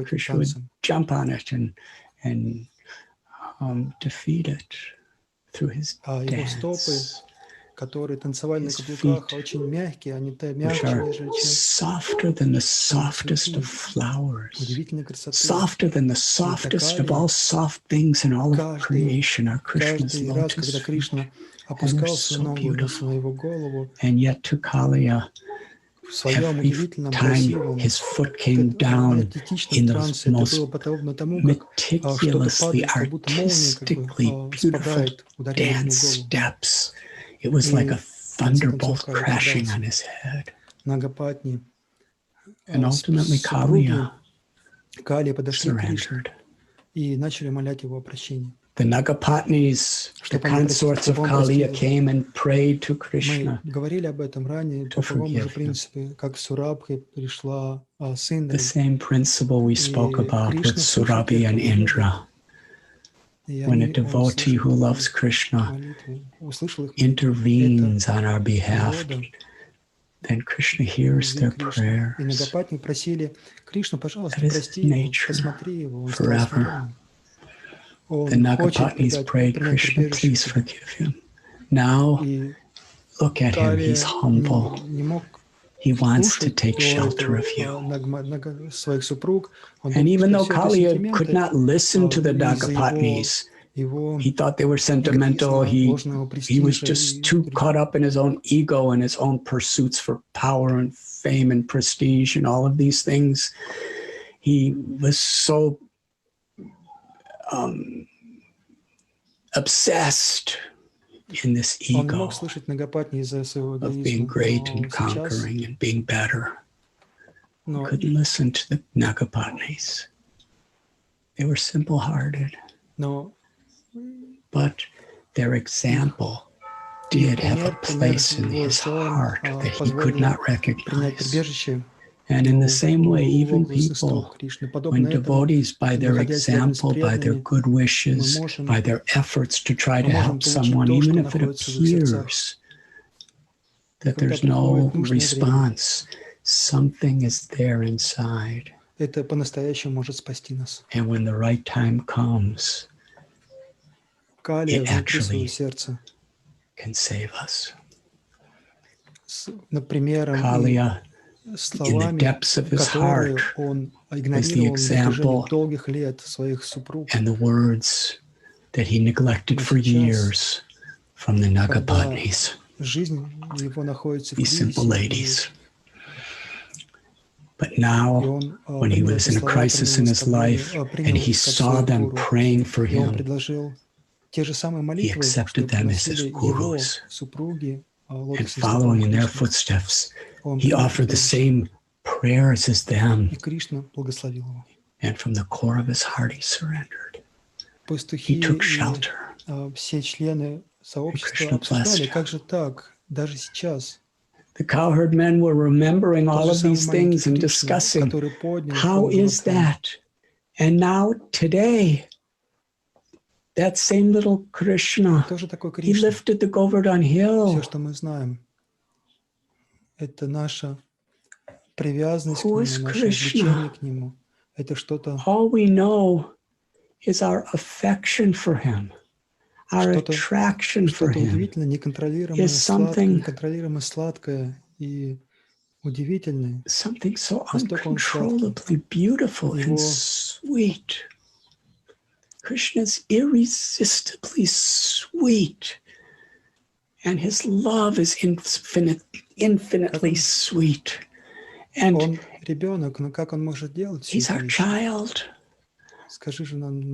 Krishna would jump on it and defeat it through his dance. His feet, which are softer than the softest of flowers, softer than the softest of all soft things in all of creation, are Krishna's lotus feet. And they're so beautiful. And yet to Kaliya, every time his foot came down in those most meticulously, artistically beautiful dance steps, it was like a thunderbolt crashing on his head. And ultimately Kaliya surrendered. И начали молять его о прощении. The Nagapatnis, the consorts of Kaliya, came and prayed to Krishna. Мы говорили об этом ранее по такому же принципу, как Сурабхи пришла с Индрой. The same principle we spoke about with Surabhi and Indra. When a devotee who loves Krishna intervenes on our behalf, then Krishna hears their prayers. И Нагапатни просили Кришну, пожалуйста, That is прости his его, nature посмотри его, он forever. The Nagapatnis prayed, Krishna, please forgive him. Now, look at him, he's humble. He wants to take shelter of you. And even though Kaliya could not listen to the Nagapatnis, he thought they were sentimental. He was just too caught up in his own ego and his own pursuits for power and fame and prestige and all of these things. He was so obsessed in this ego of being great and conquering and being better. He couldn't listen to the Nagapatnis. They were simple-hearted. But their example did have a place in his heart that he could not recognize. And in the same way, even people, when devotees, by their example, by their good wishes, by their efforts to try to help someone, even if it appears that there's no response, something is there inside. And when the right time comes, it actually can save us. Kaliya, in the depths of his heart, was the example and the words that he neglected for years from the Nagapatnis, these simple ladies. But now, when he was in a crisis in his life and he saw them praying for him, he accepted them as his gurus. And following in their footsteps, he offered the same prayers as them. And from the core of his heart, he surrendered. He took shelter. And Krishna blessed him. The cowherd men were remembering all of these things and discussing, how is that? And now, today, that same little Krishna, he lifted the Govardhan hill. Who is Krishna? All we know is our affection for him, our attraction for him is something so uncontrollably beautiful and sweet. Krishna is irresistibly sweet, and his love is infinitely sweet. And he's our child.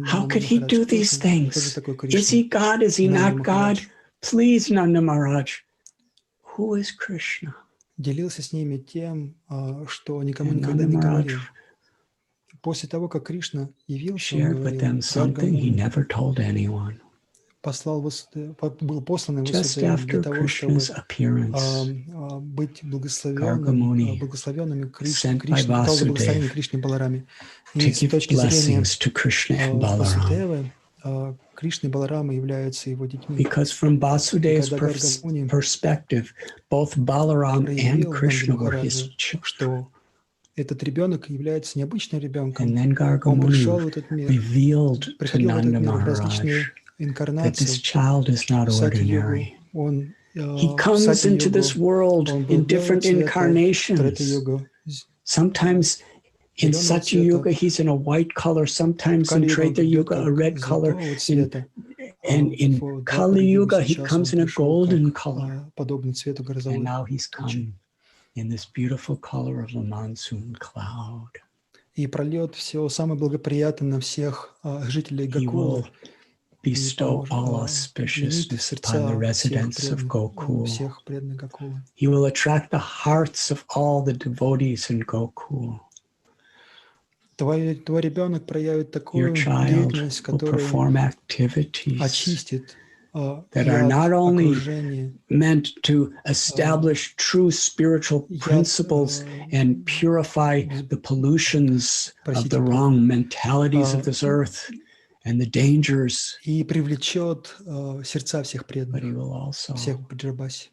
How could he do these things? Is he God? Is he not God? Please, Nanda Maharaj. Who is Krishna? Делился с ними тем, что никому никогда не говорил. После того, как Кришна явился, он говорил, был послан Васудевом для того, чтобы быть благословенными Кришне Баларами. И с точки зрения Васудевы, Кришна и Баларама являются его детьми. Because from Vasudev's perspective, both Balaram and Krishna were his children. Этот ребенок является необычным ребенком. Он пришел в этот мир, приходил в этот мир в различные инкарнации. He comes into this world in different incarnations. Sometimes in Satya Yuga, he's in a white color. Sometimes in Treta Yuga, a red color. And in Kali Yuga, he comes in a golden color. And now he's come in this beautiful color of a monsoon cloud. И прольет все самое благоприятное на всех жителей Гокулы. Bestow all auspiciousness upon the residents of Gokul. He will attract the hearts of all the devotees in Gokul. твой ребенок проявит такую Your child деятельность, will которая perform activities очистит that are not only окружение, meant to establish true spiritual principles and purify the pollutions of the wrong mentalities of this earth and the dangers, и привлечет сердца всех but he преданных, will also всех Бриджабаси.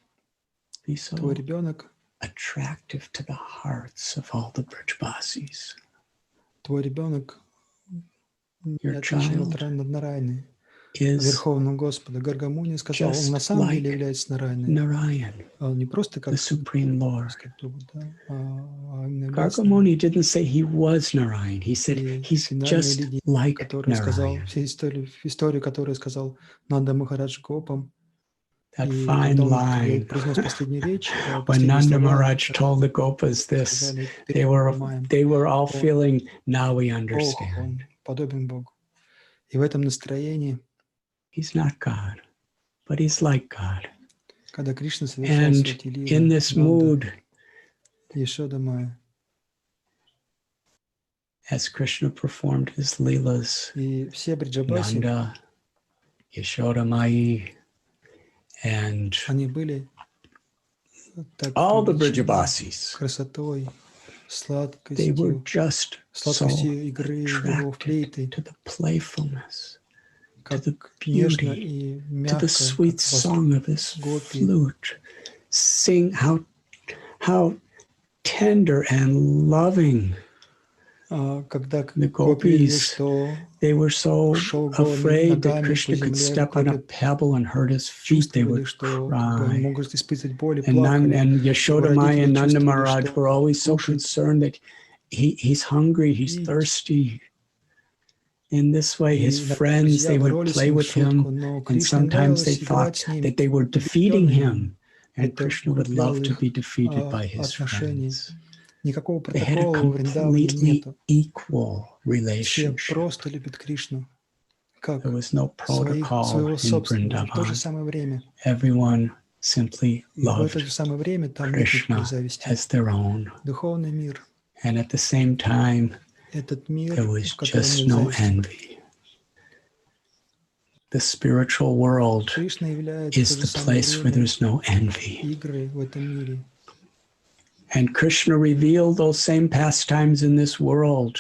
be so Твой ребенок, attractive to the hearts of all the Brijbasis. твой ребенок не Your отличен child от Нараяны, is Верховного Господа. Гаргамуни сказал, он на just самом деле like является Нараяной. Narayan, Он не просто как the Supreme Lord. да, а именно Gargamuni didn't say he was Narayan. He said he's just like который сказал, Narayan. все историю, которую сказал Нанда Махарадж Гопам. That И fine когда он line. произнес последнюю речь, When последние Nanda слова, Maharaj told the Gopas this, сказали, they were all feeling, now we Бог, understand. он подобен Богу. И в этом настроении, He's not God, but he's like God. когда Кришна совершал And все эти лилы, in this mood, Ешода Майя, as Krishna performed his leelas, и все Бриджабаси, Nanda, Yashoda Mai, and они были так all the привлечены Brijbasis, красотой, they were сладкостью, just so сладкостью игры его attracted флейты, to the playfulness, to как the нежно beauty, и to мягко, the sweet как song of his гопи, flute. Sing how tender and loving. когда The гопи видели, gopis, что they were so шел голыми afraid that ногами по Krishna could земле, step on a гопи pebble and hurt his feet. They чувствовали, would что как бы, они cry. могут испытывать боль и And плакали. Yashoda Его Mai родители and Nanda чувствовали, Maharaj что were always so слушать concerned that he's hungry, he's и thirsty. In this way, his иногда friends, друзья they would боролись с play ним в with шутку, him, но and Кришне sometimes they нравилось играть thought с ними, that they were defeating him, and это Krishna would укрепляло love to их be defeated by his отношения. friends. Никакого They had a протокола во Вриндаване completely нету. equal Все relationship. просто любят Кришну, как There was no protocol своего in собственного. В то же Vrindavan. самое время. Everyone simply И в это loved же самое время там нет никакой Krishna зависти. as their own. Духовный мир. And at the same time, Этот мир, there was в котором just нет no зависти. envy. The spiritual world Кришна является is в то the же самое place where время there's no envy. игры в этом мире. And Krishna revealed those same pastimes in this world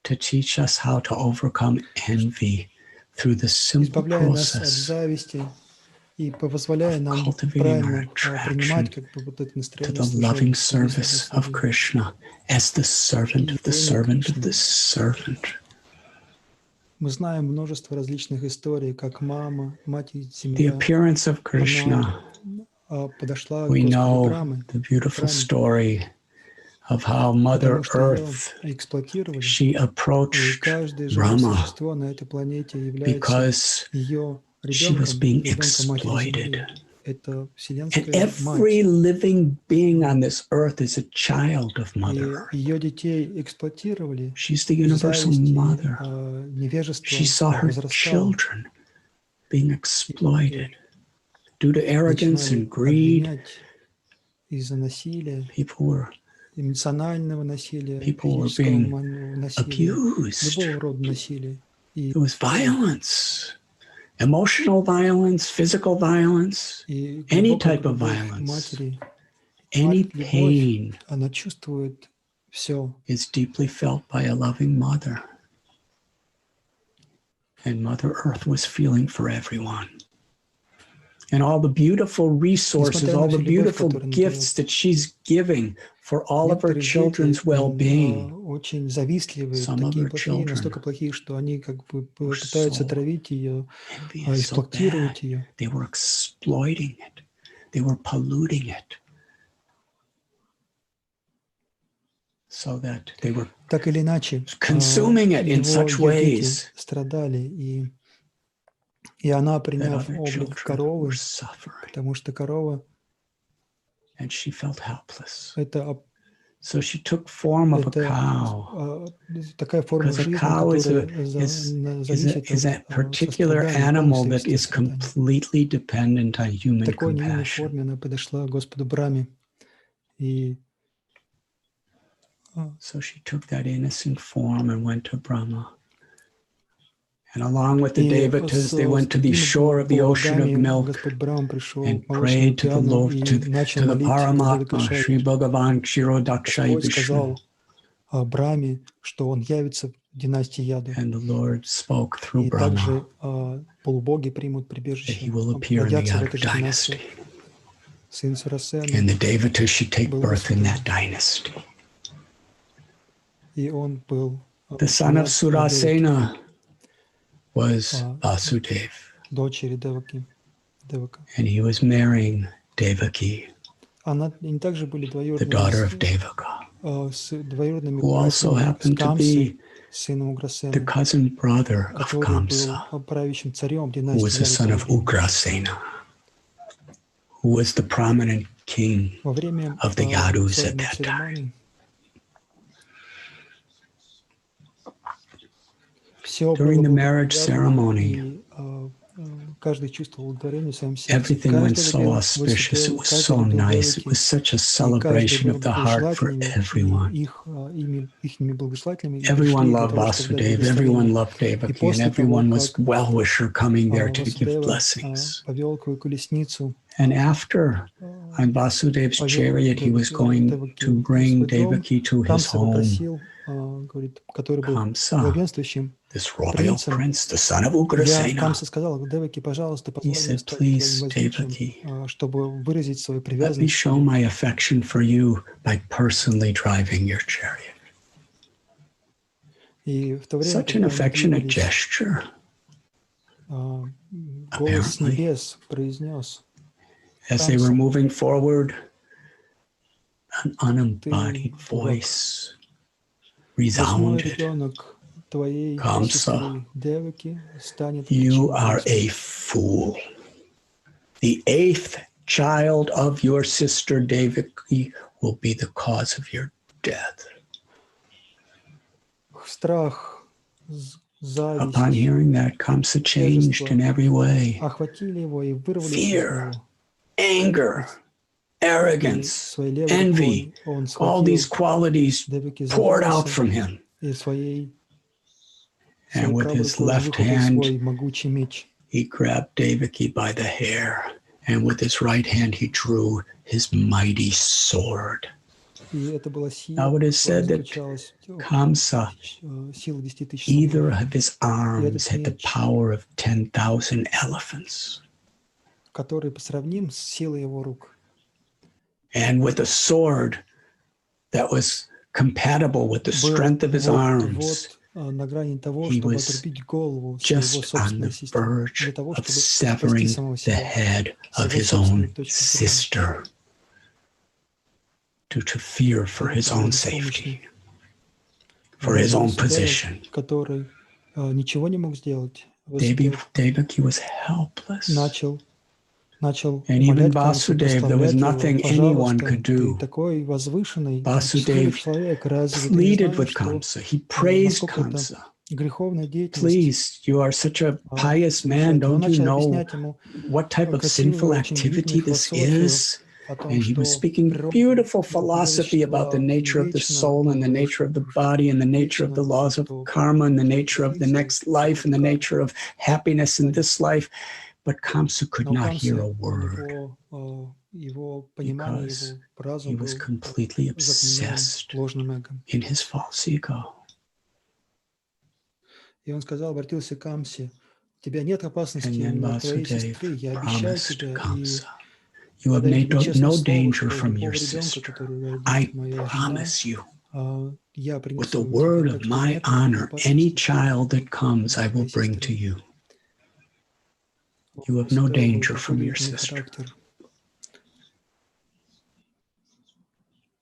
to teach us how to overcome envy through the simple Избавляя нас от process зависти и позволяя нам cultivating our правильно принимать как бы вот это to настроение the loving служения, service of Krishna as the servant of the servant of the servant. Мы знаем множество различных историй, как мама, мать и The семья, appearance of Krishna, подошла к we Господу know Брамы, the beautiful story of how Mother потому что ее Earth, эксплуатировали, she и approached каждое живое Brahma существо на этой планете является because ее she was ребенком, being ребенком Матери exploited. Земли. Это And вселенская every мать. living being on this earth is a child of И Mother Earth. ее детей эксплуатировали, She's the universal mother. невежество She saw her возрастало. children being exploited due to arrogance and Начинали greed. обвинять из-за насилия, People were эмоционального насилия, being физического насилия, abused. любого рода насилия. И There was violence, emotional violence, physical violence, any type of violence, матери, any любовь, pain она чувствует все. is deeply felt by a loving mother. And Mother Earth was feeling for everyone. And all the beautiful resources, all the beautiful gifts that she's giving for all of her children's well-being. Очень завистливые, Some of такие her плохие, children настолько плохие, что они как бы were пытаются so травить ее, envious, so эксплуатировать bad. ее. They were exploiting it. They were polluting it. So that they were Так или иначе, consuming it in such ее дети ways страдали, и она, that приняв other облик children коровы, were suffering. потому что корова And she felt helpless. это So she took form of a cow. такая форма Because a жизни, cow is которая зависит a particular animal that is completely dependent on human В такой невинной compassion. форме она подошла к Господу Браме и So she took that innocent form and went to Brahma. And along with the Devatas, they went to the shore of the ocean of milk and prayed to the Paramatma, Sri Bhagavan Kshirodakshayi Vishnu. Браме, что он явится в династии Яду. And the Lord spoke through И Brahma также полубоги примут that прибежище, he will appear in the родятся в Yadu этой же династии. dynasty. Сын Сурасена. And the Devatas should take birth in that dynasty. И он был The son of Surasena was Vasudev. Дочери Деваки. And he was marrying Devaki, Они также были the daughter of Devaka, двоюродными who also happened to be сыном the Уграсена, cousin brother of который Kamsa, был правящим царем who was the son of династии Ugrasena, who was the prominent king Во время of the Yadus at свадебных that time. церемоний все During the было marriage ceremony, и каждый чувствовал удовлетворение в своем сердце. everything went so auspicious. It was so nice. It was such a celebration of the heart for everyone. Everyone loved Vasudeva. Everyone loved Devaki, and everyone was well-wisher coming there to give blessings. And after, on Vasudev's chariot, he was going to bring Devaki to his home. Kamsa, this royal prince, the son of Ugrasena, he said, please, Devaki, let me show my affection for you by personally driving your chariot. Such an affectionate gesture. Apparently, as they were moving forward, an unembodied voice resounded. Kamsa, you are a fool. The 8th child of your sister Devaki will be the cause of your death. Upon hearing that, Kamsa changed in every way. Fear, anger, arrogance, envy, all these qualities poured out from him. And with his left hand, he grabbed Devaki by the hair, and with his right hand, he drew his mighty sword. Now it is said that Kamsa, either of his arms had the power of 10,000 elephants. And with a sword that was compatible with the strength of his arms, he was just on the verge of severing the head of his own sister due to fear for his own safety, for his own position. Devaki was helpless. And even Vasudeva, there was nothing anyone could do. Vasudeva pleaded with Kamsa. He praised Kamsa. Please, you are such a pious man. Don't you know what type of sinful activity this is? And he was speaking beautiful philosophy about the nature of the soul and the nature of the body and the nature of the laws of karma and the nature of the next life and the nature of happiness in this life. But Kamsa could not hear a word because he was completely obsessed in his false ego. And then Vasudeva promised Kamsa, you have made no danger from your sister. I promise you, with the word of my honor, any child that comes, I will bring to you. You have no danger from your sister.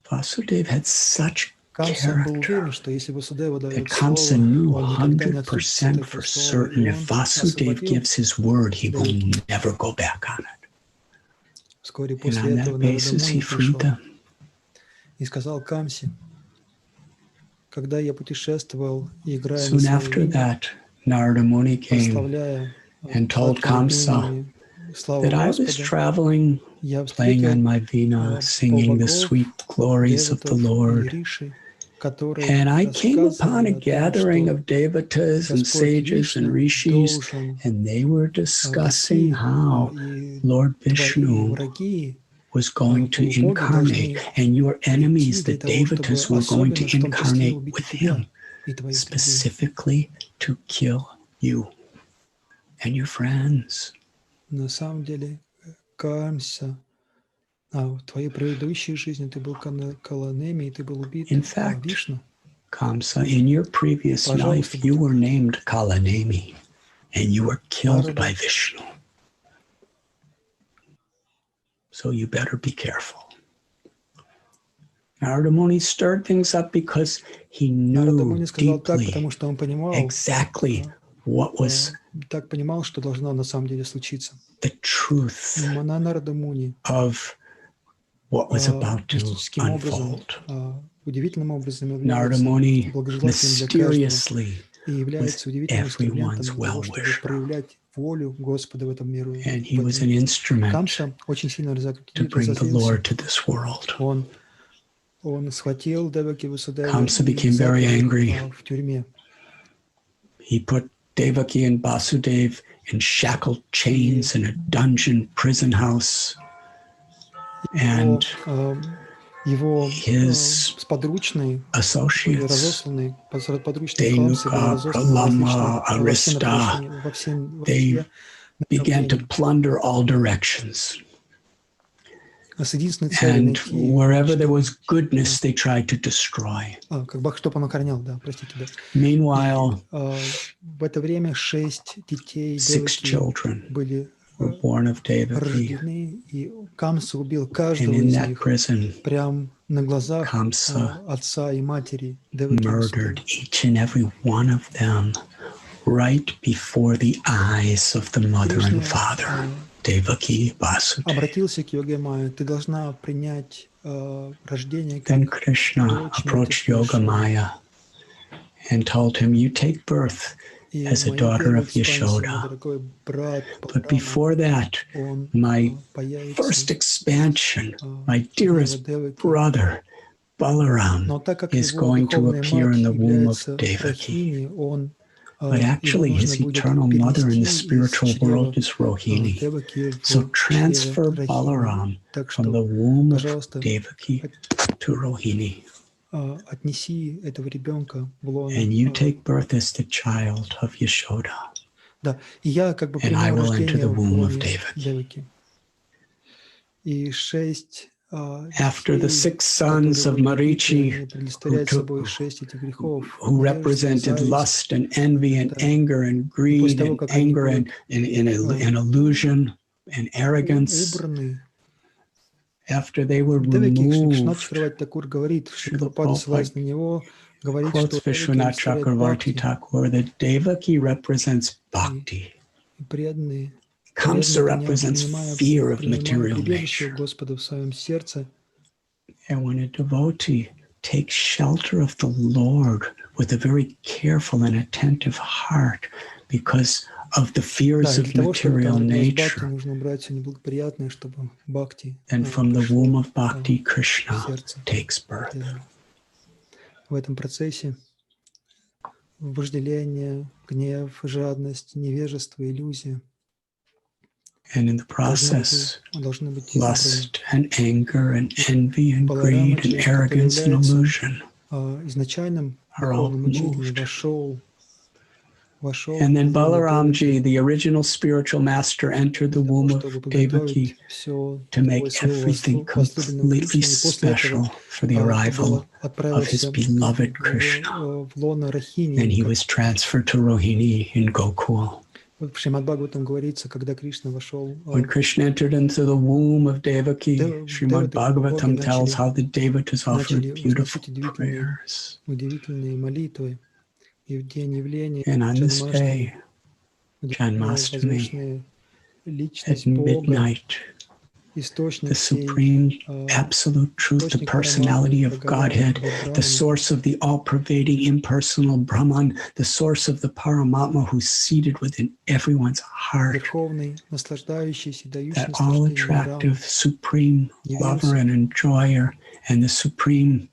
Vasudeva had such character that Kamsa knew 100% for certain if Vasudeva gives his word, he will never go back on it. And on that basis, he freed them. Soon after that, Narada Muni came and told Kamsa that I was traveling, playing on my veena, singing the sweet glories of the Lord. And I came upon a gathering of devatas and sages and rishis, and they were discussing how Lord Vishnu was going to incarnate, and your enemies, the devatas, were going to incarnate with him, specifically to kill you and your friends. На самом деле, Камса, в твоей предыдущей жизни ты был Каланеми, и ты был убит Вишну. Kamsa, in your previous life, you were named Kalanemi, and you were killed by Vishnu. So you better be careful. Narada Muni stirred things up because he knew deeply exactly what was the truth of what was about to unfold. Narada Muni mysteriously was everyone's well-wisher. And he was an instrument to bring the Lord to this world. Kamsa became very angry. He put Devaki and Vasudeva in shackled chains in a dungeon prison house. And his associates, Denuka, Pralama, Arista, they began to plunder all directions. And wherever there was goodness, they tried to destroy. Meanwhile, 6 children were born of Devaki. And in that prison, Kamsa murdered each and every one of them right before the eyes of the mother and father, Devaki, Vasudeva. Then Krishna approached Yogamaya and told him, you take birth as a daughter of Yashoda. But before that, my first expansion, my dearest brother, Balaram, is going to appear in the womb of Devaki. But actually, his eternal mother in the spiritual world is Rohini. So transfer Balaram from the womb of Devaki to Rohini. And you take birth as the child of Yashoda. And I will enter the womb of Devaki. After the 6 sons of Marichi, who represented lust and envy and anger and greed and anger and illusion and arrogance, after they were removed, quotes Vishwanath Chakravarti Thakur that Devaki represents bhakti. Kamsa represents fear of material nature. And when a devotee takes shelter of the Lord with a very careful and attentive heart because of the fears of material nature, then from the womb of bhakti, Krishna takes birth. В этом процессе вожделение, гнев, жадность, невежество, иллюзия. And in the process, lust and anger and envy and greed and arrogance and illusion are all removed. And then Balaramji, the original spiritual master, entered the womb of Devaki to make everything completely special for the arrival of his beloved Krishna. And he was transferred to Rohini in Gokul. When Krishna entered into the womb of Devaki, Srimad Bhagavatam tells how the Devatas offered beautiful prayers. And on this day, Janmastami, at midnight, the supreme absolute truth, the personality of Godhead, the source of the all-pervading impersonal Brahman, the source of the Paramatma who's seated within everyone's heart, that all-attractive supreme lover and enjoyer, and the supreme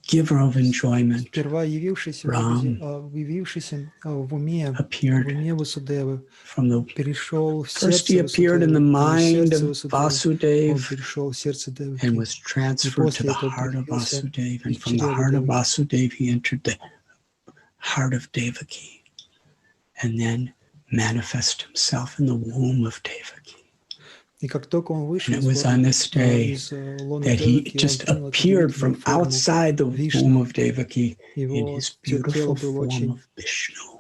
giver of enjoyment, Сперва явившийся в уме Васудевы, перешел в сердце Васудевы, он перешел в сердце Деваки, and was transferred to the heart of Vasudeva, and from the heart of Vasudeva he entered the heart of Devaki, and then manifest himself in the womb of Devaki. И как только он вышел And it was on this day that he just appeared from outside the womb of Devaki in his beautiful form of Vishnu.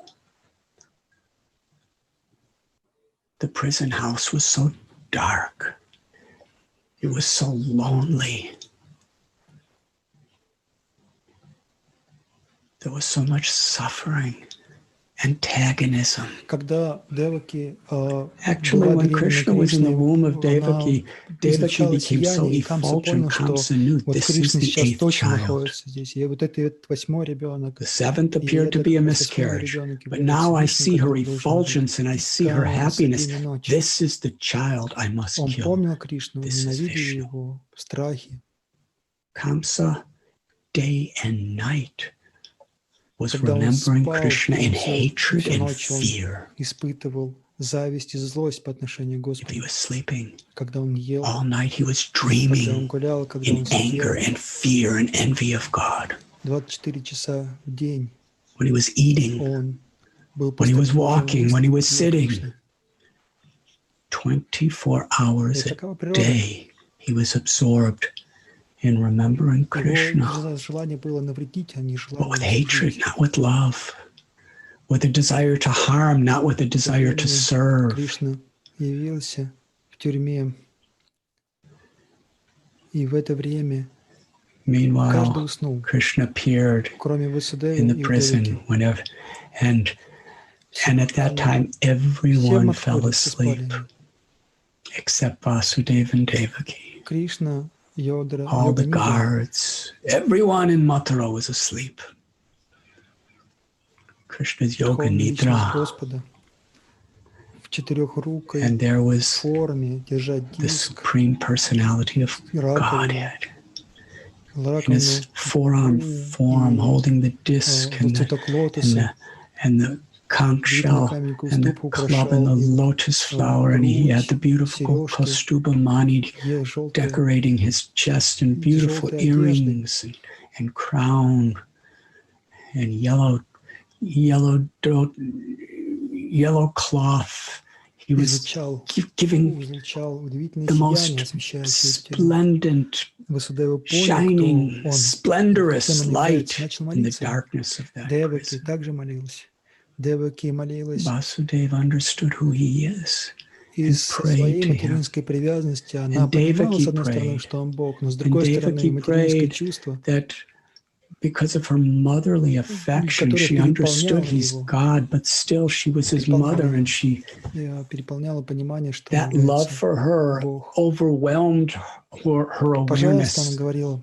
The prison house was so dark. It was so lonely. There was so much suffering, antagonism. Actually, when Krishna was in the womb of Devaki, Devaki became so effulgent, Kamsa knew this is the 8th child. The 7th appeared to be a miscarriage, but now I see her effulgence and I see her happiness. This is the child I must kill. This is Vishnu. Kamsa, day and night, was remembering Krishna in hatred and fear. If he was sleeping, all night he was dreaming in anger and fear and envy of God. When he was eating, when he was walking, when he was sitting, 24 hours a day, he was absorbed in remembering Krishna, but with hatred, not with love, with a desire to harm, not with a desire to serve. Meanwhile, Krishna appeared in the prison whenever, and at that time everyone fell asleep except Vasudeva and Devaki. All the guards, everyone in Mathura was asleep. Krishna's yoga nidra. And there was the Supreme Personality of Godhead in his forearm form, holding the disc and the conch shell and the club and the lotus flower, and he had the beautiful Kaustubha mani decorating his chest, and beautiful earrings and crown and yellow cloth. He was giving the most splendid, shining, splendorous light in the darkness of that prison. Vasudeva understood who he is and prayed to him. And Devaki prayed that because of her motherly affection, she understood he's God, but still she was his mother, and that love for her overwhelmed her awareness of his godness.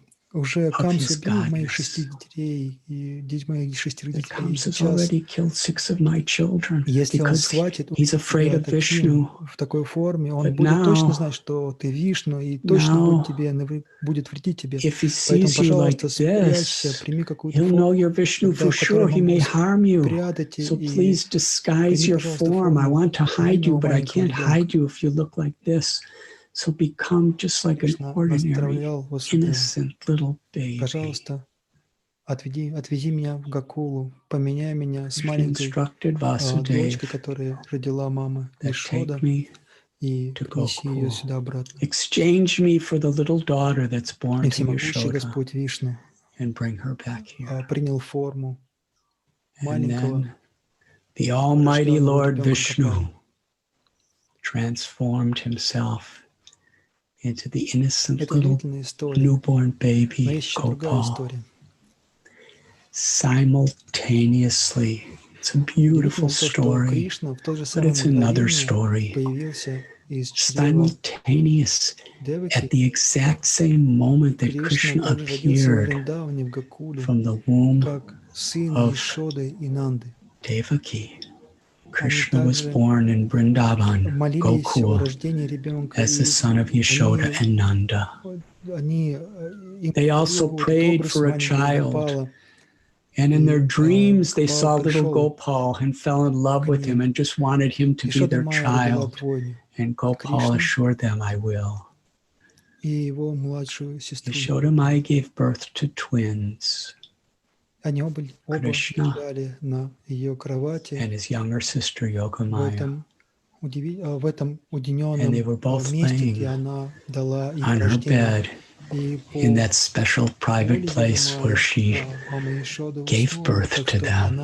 Kamsa's already killed 6 of my children because he's afraid of Vishnu. But now, if he sees you like this, he'll know you're Vishnu for sure. He may harm you. So please disguise your form. I want to hide you, but I can't hide you if you look like this. So become just like an ordinary, innocent little baby. Отвези меня в Гакулу, поменяй меня с маленькой дочкой, которая родила мама Ишода, и принеси ее сюда обратно. Exchange me for the little daughter that's born to Yashoda, Вишну, and bring her back here. Принял форму And then the Almighty Lord Vishnu transformed himself into the innocent little newborn baby Gopal. Simultaneously, it's a beautiful story, but it's another story. Simultaneous, at the exact same moment that Krishna appeared from the womb of Devaki, Krishna was born in Vrindavan, Gokul, as the son of Yashoda and Nanda. They also prayed for a child, and in their dreams they saw little Gopal and fell in love with him and just wanted him to be their child. And Gopal assured them, I will. Yashoda Maya gave birth to twins, Krishna and his younger sister Yogamaya. And they were both laying on her bed in that special private place where she gave birth to them.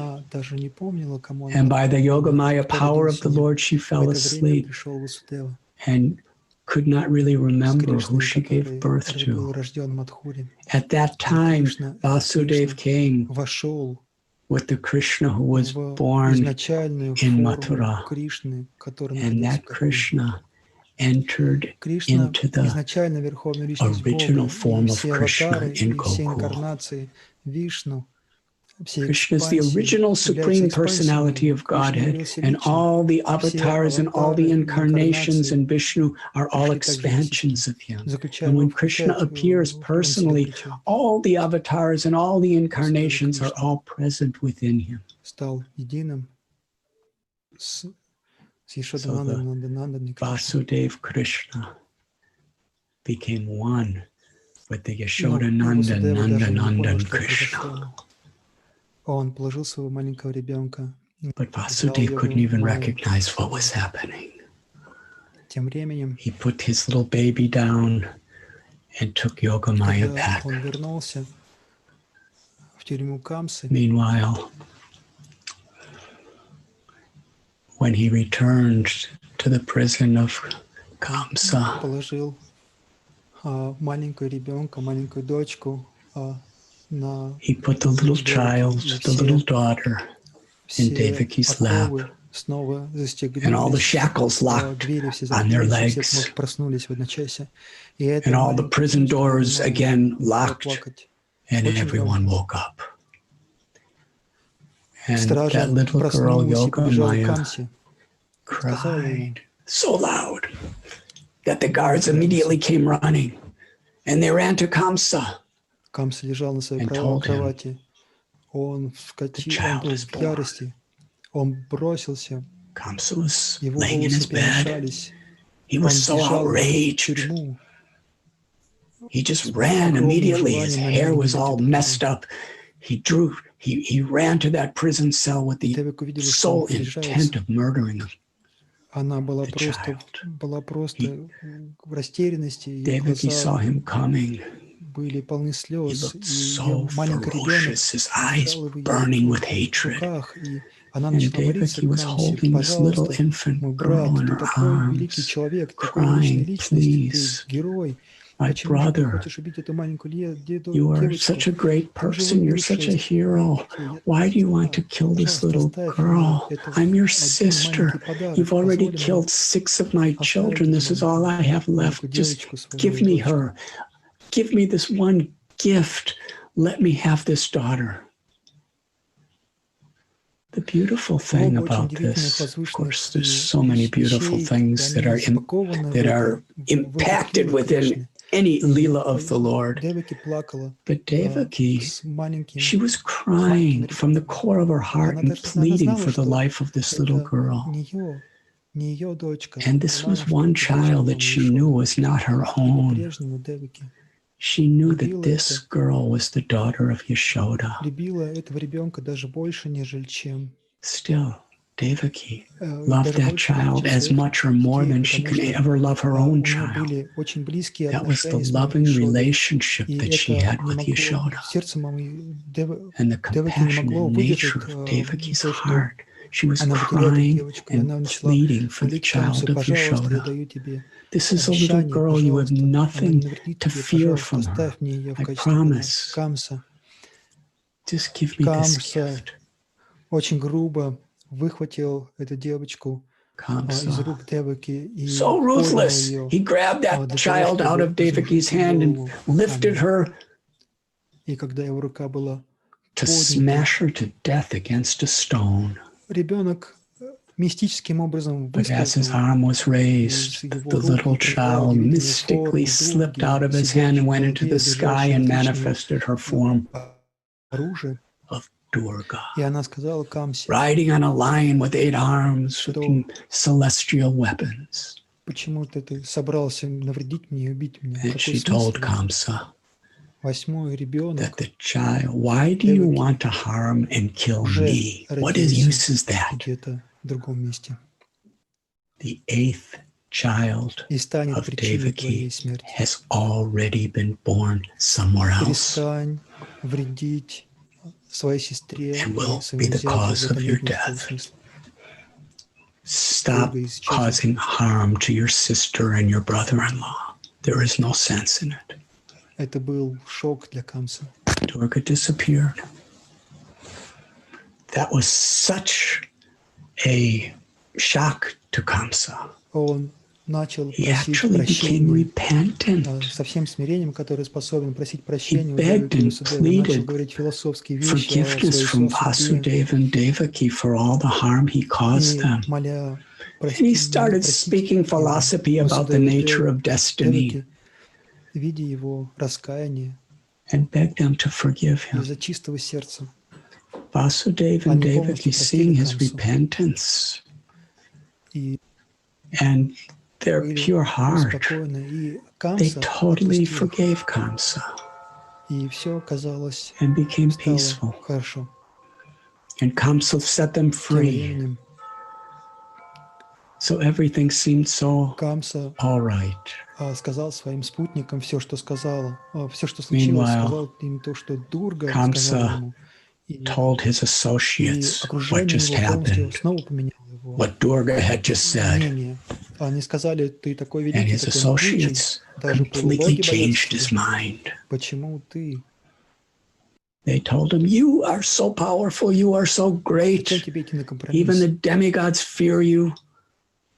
And by the Yogamaya power of the Lord, she fell asleep and could not really remember who she gave birth to. At that time, Vasudeva came with the Krishna who was born in Mathura. And that Krishna entered into the original form of Krishna in Gokul. Krishna is the original Supreme Personality of Godhead, and all the avatars and all the incarnations in Vishnu are all expansions of him. And when Krishna appears personally, all the avatars and all the incarnations are all present within him. So the Vasudeva Krishna became one with the Yashoda Nanda Nandan Krishna. But Vasudeva couldn't even recognize what was happening. He put his little baby down and took Yogamaya back. Meanwhile, when he returned to the prison of Kamsa, he put the little child, the little daughter, in Devaki's lap, and all the shackles locked on their legs, and all the prison doors again locked, and everyone woke up. And that little girl, Yogamaya, cried so loud that the guards immediately came running, and they ran to Kamsa. Камса лежал на своей кровати, он вскочил в ярости, он бросился, его волосы перемешались, он бежал в тюрьму. He just ran immediately. His hair was all messed up. He ran to that prison cell with the sole intent of murdering him. Она была просто в растерянности. Devaki saw him coming. Были полны слез. He looked so ferocious, his eyes burning with hatred. And Devaki was holding this little infant girl in her arms, crying, please, my brother, you are such a great person, you're such a hero. Why do you want to kill this little girl? I'm your sister. You've already killed 6 of my children. This is all I have left. Just give me her. Give me this one gift. Let me have this daughter. The beautiful thing about this, of course, there's so many beautiful things that are impacted within any Leela of the Lord. But Devaki, she was crying from the core of her heart and pleading for the life of this little girl. And this was one child that she knew was not her own. She knew that this girl was the daughter of Yashoda. Still, Devaki loved that child as much or more than she could ever love her own child. That was the loving relationship that she had with Yashoda. And the compassionate nature of Devaki's heart. She was crying and pleading for the child of Yashoda. This is a little girl, you have nothing to fear from her. I promise. Just give me this gift. Очень грубо выхватил эту девочку из рук Деваки. So ruthless. He grabbed that child out of Devaki's hand and lifted her И когда его рука была to smash her to death against a stone. Ребенок мистическим образом But as his arm was raised, the little child mystically slipped out of his hand and went into the sky and manifested her form of Durga, riding on a lion with 8 arms, with celestial weapons. Почему-то ты собрался навредить мне и убить меня. And she told Kamsa ребенок, that the child, why do you want to harm and kill me? What use is that? Где-то в другом месте. The 8th child of Devaki has already been born somewhere else. Перестань вредить своей сестре and will be the cause of your death. Stop causing harm to your sister and your brother-in-law. There is no sense in it. Это был шок для Камсы. Durga disappeared. That was such a shock to Kamsa. Он начал He просить actually became прощения repentant. со всем смирением, которое способен просить прощения. He begged and pleaded начал говорить философские вещи forgiveness from Vasudeva and Devaki for all the harm he caused them. And he started speaking philosophy about the nature of destiny видя его раскаяние and begged them to forgive him. из-за чистого сердца. Vasudeva and Devaki, seeing his repentance and their pure heart, they totally forgave Kamsa and became peaceful. And Kamsa set them free. So everything seemed so all right. Сказал своим спутникам все, что сказала, все, что случилось, сказал им то, что Дурга сказала ему. Told his associates what just happened, what Durga had just said. Они сказали, ты такой великий, and his associates completely changed his mind. Почему ты? They told him, you are so powerful, you are so great. Even the demigods fear you.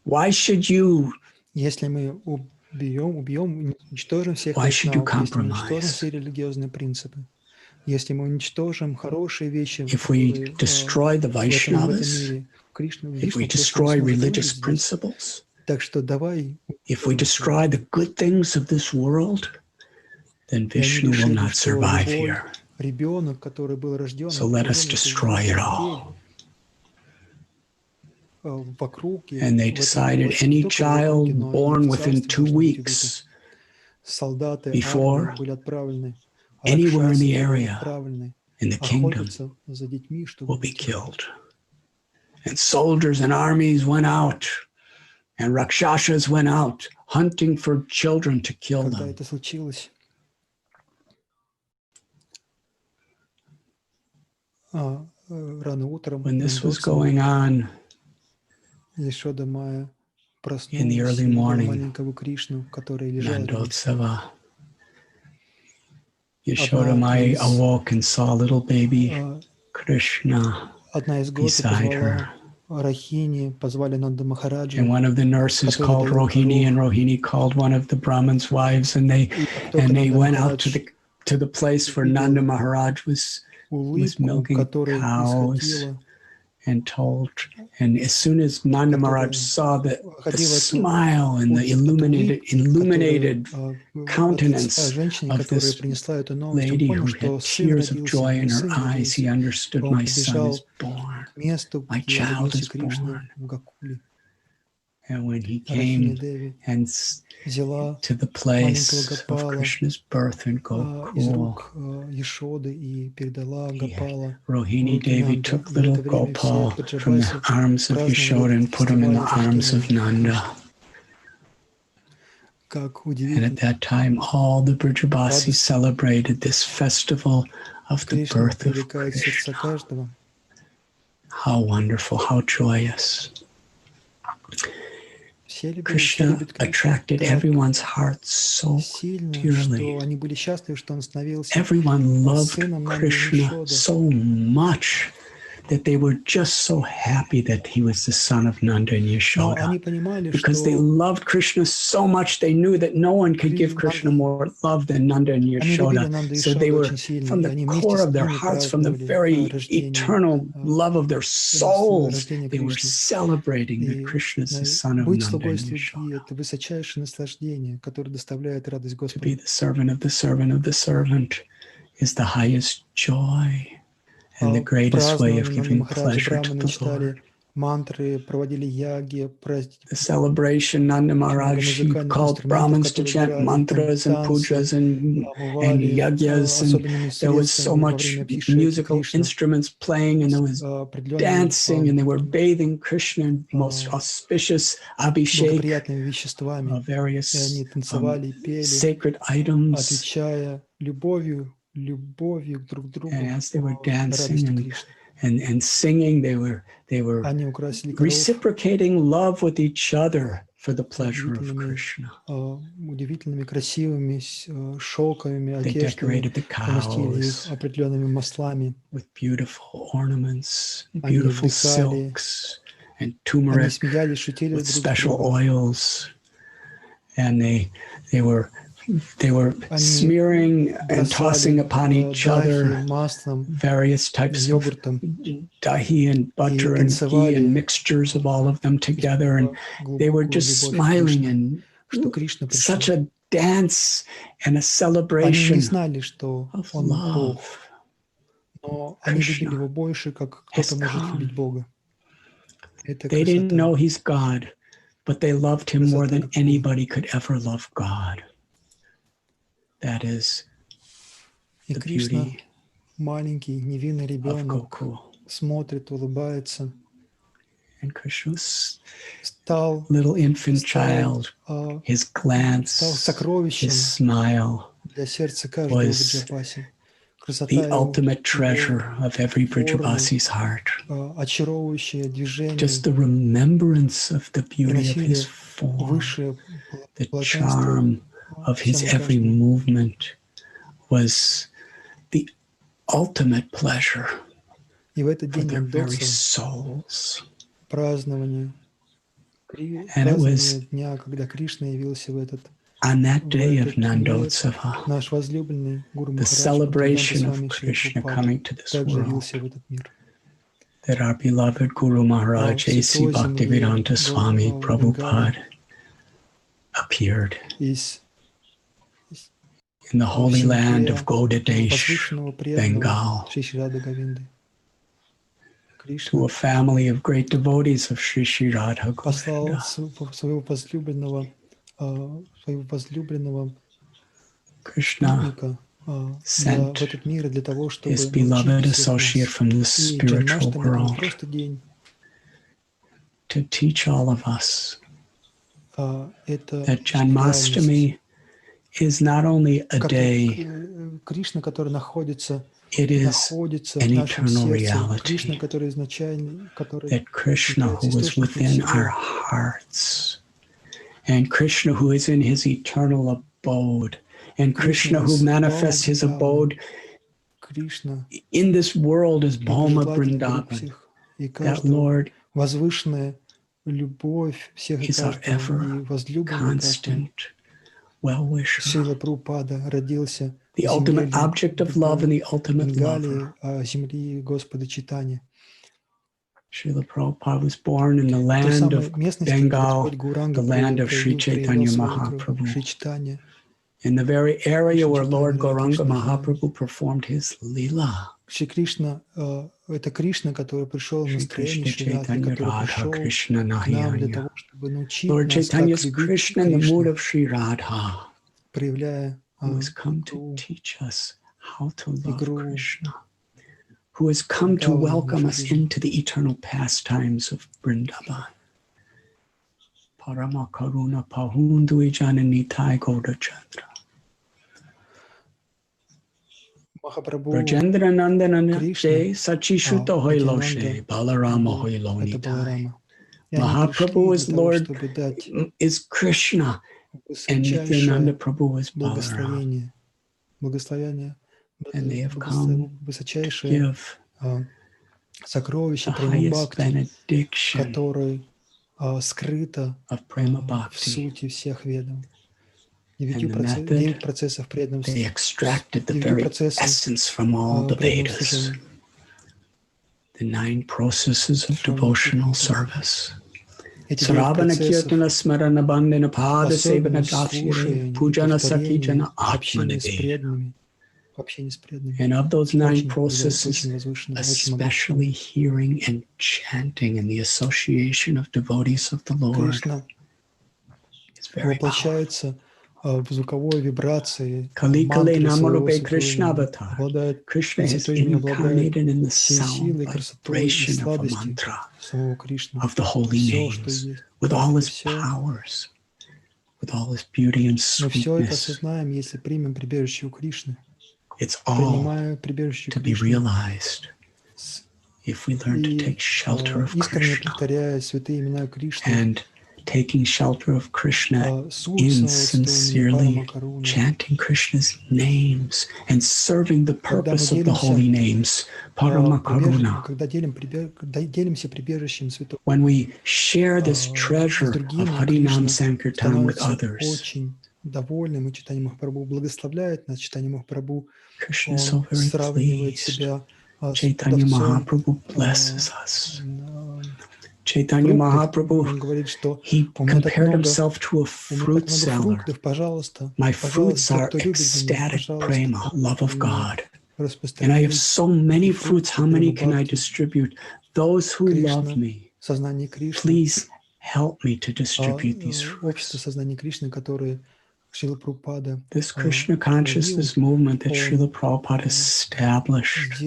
Why should you? Если мы уничтожим всех Why should you если мы уничтожим compromise? все религиозные принципы, если мы уничтожим хорошие вещи, If we destroy the Vaishnavas, if we destroy religious principles, так что давай, if we destroy the good things of this world, then Vishnu will not survive here. Ребенок, который был рожден, So let us destroy it all. And they decided any child born within 2 weeks before anywhere in the area in the kingdom will be killed. And soldiers and armies went out, and Rakshasas went out hunting for children to kill them. When this was going on, in the early morning, Nandotsava, Yashodamai awoke and saw little baby Krishna beside her. And one of the nurses called Rohini, and Rohini called one of the Brahmin's wives, and they went out to the place where Nanda Maharaj was milking cows. And as soon as Nanda Maharaj saw the smile and the illuminated countenance of this lady who had tears of joy in her eyes, he understood, my son is born, my child is born. And when he came and to the place of Krishna's birth in Gokul, Rohini Devi took little Gopal from the arms of Yashoda and put him in the arms of Nanda. And at that time, all the Brijabasis celebrated this festival of the birth of Krishna. How wonderful, how joyous. Krishna attracted everyone's heart so dearly. Everyone loved Krishna so much that they were just so happy that he was the son of Nanda and Yashoda. Because they loved Krishna so much, they knew that no one could give Krishna more love than Nanda and Yashoda. So they were, from the core of their hearts, from the very eternal love of their souls, they were celebrating that Krishna is the son of Nanda and Yashoda. To be the servant of the servant of the servant is the highest joy and the greatest way of giving pleasure to the Lord. The celebration, Nanda Maharaj, he called Brahmins to chant mantras and pujas and yagyas, and there was so much musical instruments playing, and there was dancing, and they were bathing Krishna in the most auspicious abhishek of various sacred items. And as they were dancing and singing, they were reciprocating love with each other for the pleasure of Krishna. They decorated the cows with beautiful ornaments, beautiful silks, and turmeric with special oils. And they were smearing and tossing upon each other various types of dahi and butter and ghee and mixtures of all of them together. And they were just smiling and such a dance and a celebration of love. Krishna has come. They didn't know he's God, but they loved him more than anybody could ever love God. That is the beauty of Gokul. And Krishna's little infant child, his glance, his smile was the ultimate treasure of every Brajavasi's heart. Just the remembrance of the beauty of his form, the charm of his every movement was the ultimate pleasure for their very souls. And it was on that day of Nandotsava, the celebration of Krishna coming to this world, that our beloved Guru Maharaj A.C. Bhaktivedanta Swami Prabhupada appeared in the holy land of Gaudadesh, Bengal, to a family of great devotees of Sri Sri Radha Govinda. Krishna sent his beloved associate from the spiritual world to teach all of us that Janmastami is not only a day, it is an eternal reality. That Krishna, who is within our hearts, and Krishna, who is in his eternal abode, and Krishna, who manifests his abode in this world as Bhoma Vrindavan, that Lord is our ever constant well-wisher, the ultimate object of love and the ultimate lover. Srila Prabhupada was born in the land of Bengal, the land of Sri Chaitanya Mahaprabhu, in the very area where Lord Gauranga Mahaprabhu performed his Leela. Shri Krishna Chaitanya Radha Krishna Nahiyanya. Lord Chaitanya is Krishna in the mood of Sri Radha, who has come to teach us how to love Krishna, who has come to welcome us into the eternal pastimes of Vrindavan. Parama Karuna Pahundu Jananitai Gaudachandra. Brajendra Nandana Jay Sachishuta Hoiloshe Balarama Hoilonidai. Mahaprabhu is Lord, is Krishna, and Nityananda Prabhu is Balaram. And they have come to give сокровище the Према highest Бхакти, benediction которое скрыто of Prema в Bhakti. сути всех ведов. And the method, 9 процессов преданного they extracted the 9 very процессов essence from all the преданного Vedas. служения. The 9 processes of devotional service. Эти 9 Sravana процессов Kirtana Smarana Bandhana Pada Sevana особенность Dashyare слушания и Pujana Sakhi повторения Jana в общении с Atmanade. преданными. В общении с преданными. And of those 9 Является processes, очень возвышенным, очень especially hearing and chanting in the association of devotees of the Lord Кришна is very powerful. воплощается в звуковой вибрации Kalikale мантры своего Namarupe святого Krishna имени. Avatar. Обладает Krishna is святое имя, обладает incarnated in the всей sound силой, красотой и vibration of a сладостью mantra самого Кришны. of the holy Все, что names, есть, with all his все. powers, with all his beauty and Мы все это sweetness. осознаем, если примем прибежище у Кришны. It's all Принимая прибежище to у be Кришны. realized if we learn to take shelter of Искренне Krishna. повторяя святые имена Кришны, And taking shelter of Krishna in sincerely chanting Krishna's names and serving the purpose of the holy names, Paramakaruna. когда делимся прибежищем святого, When we share this treasure of Harinam Sankirtan with others, очень довольным, и читание Махапрабху благословляет нас, читание Махапрабху, Krishna is so very сравнивает pleased. себя с Chaitanya продавцом. Mahaprabhu blesses us. Chaitanya Mahaprabhu, Он говорит, что he compared himself to a fruit seller. My fruits are ecstatic prema, love of God. And I have so many fruits, how many can I distribute? Those who love me, please help me to distribute these fruits. This Krishna consciousness movement that Srila Prabhupada established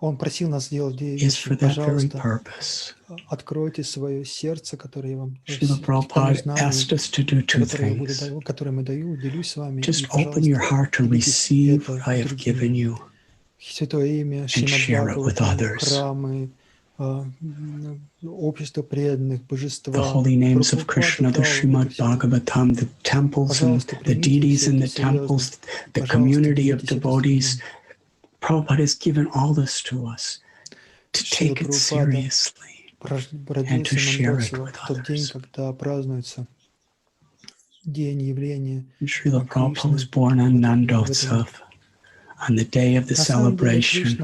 Он просил нас сделать 2 is for вещи. that very Пожалуйста, purpose. откройте свое сердце, которое я вам Srila Prabhupada asked us to do 2 things. которое мы делюсь с вами. Just open your heart to receive what I have given you Святое имя, and share it with others. храмы, общество преданных, божества. The holy names of Krishna, the Srimad Bhagavatam, the temples and the deities in the temples, the community of devotees. Prabhupada has given all this to us to take it seriously and to share it with others. Srila Prabhupada was born on Nandotsav, on the day of the celebration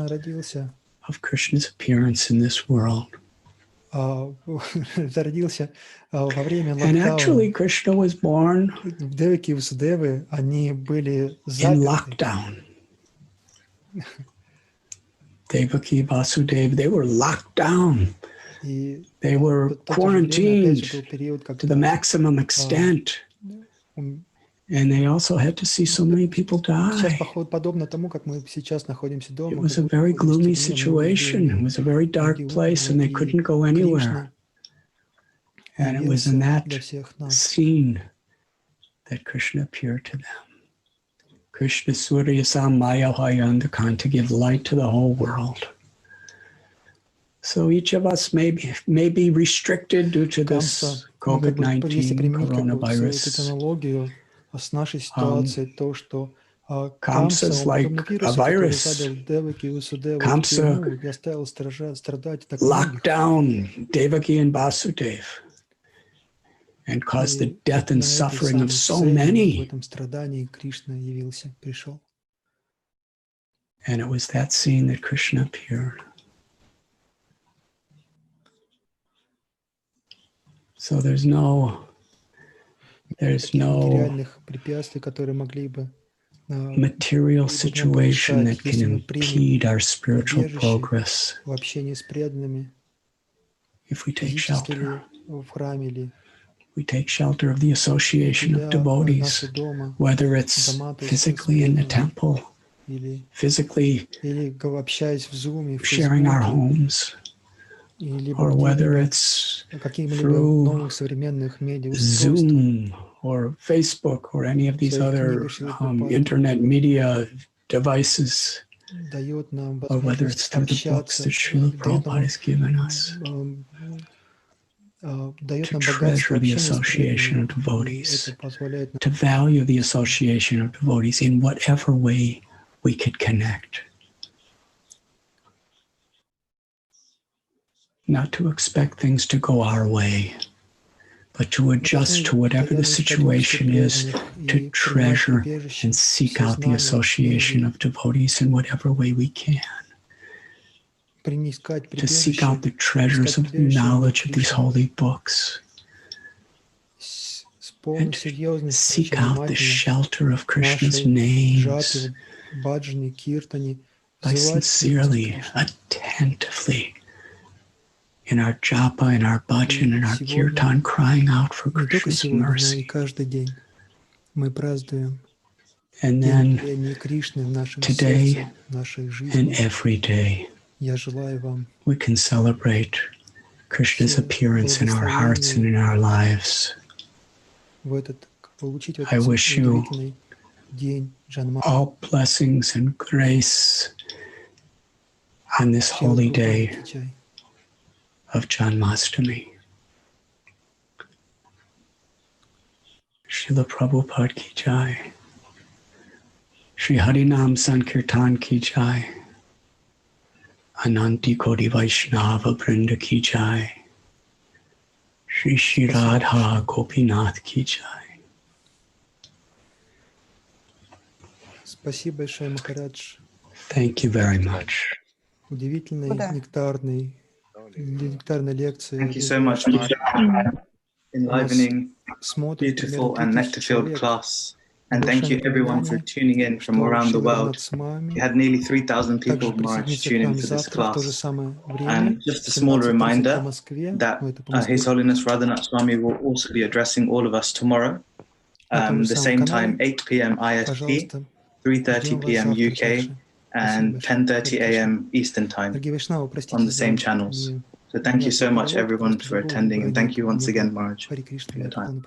of Krishna's appearance in this world. And actually, Krishna was born in lockdown. Devaki, Vasudeva, they were locked down. They were quarantined to the maximum extent. And they also had to see so many people die. It was a very gloomy situation. It was a very dark place, and they couldn't go anywhere. And it was in that scene that Krishna appeared to them. Krishna Surya Samaya Hayandakan, to give light to the whole world. So each of us may be restricted due to this COVID-19 coronavirus. Kamsa is like a virus. Kamsa locked down Devaki and Vasudeva and caused the death and suffering of so many. And it was that scene that Krishna appeared. So there's no material situation that can impede our spiritual progress if we take shelter. We take shelter of the association of devotees, whether it's physically in the temple, physically sharing our homes, or whether it's through Zoom or Facebook or any of these other internet media devices, or whether it's through the books that Srila Prabhupada has given us, to treasure the association of devotees, to value the association of devotees in whatever way we could connect. not to expect things to go our way, but to adjust to whatever the situation is, to treasure and seek out the association of devotees in whatever way we can, to seek out the treasures of the knowledge of these holy books, and to seek out the shelter of Krishna's names by sincerely, attentively, in our japa, in our bhajan, in our kirtan, crying out for Krishna's mercy. And then today and every day, we can celebrate Krishna's appearance in our hearts and in our lives. I wish you all blessings and grace on this holy day of Janmastami. Srila Prabhupada ki jai. Shri Harinam Sankirtan ki jai. Ananti Koti Vaishnava Vrinda ki jai. Shri Shri Radha Gopinath ki jai. Thank you very much. Thank you so much, Maharaj. Enlivening, beautiful and nectar-filled class. And thank you everyone for tuning in from around the world. We had nearly 3,000 people, Maharaj, tune in for this class. And just a small reminder that His Holiness Radhanath Swami will also be addressing all of us tomorrow. The same time, 8 p.m. IST, 3:30 p.m. UK, and 10:30 a.m. Eastern Time on the same channels. So thank you so much, everyone, for attending, and thank you once again, Maharaj, for your time.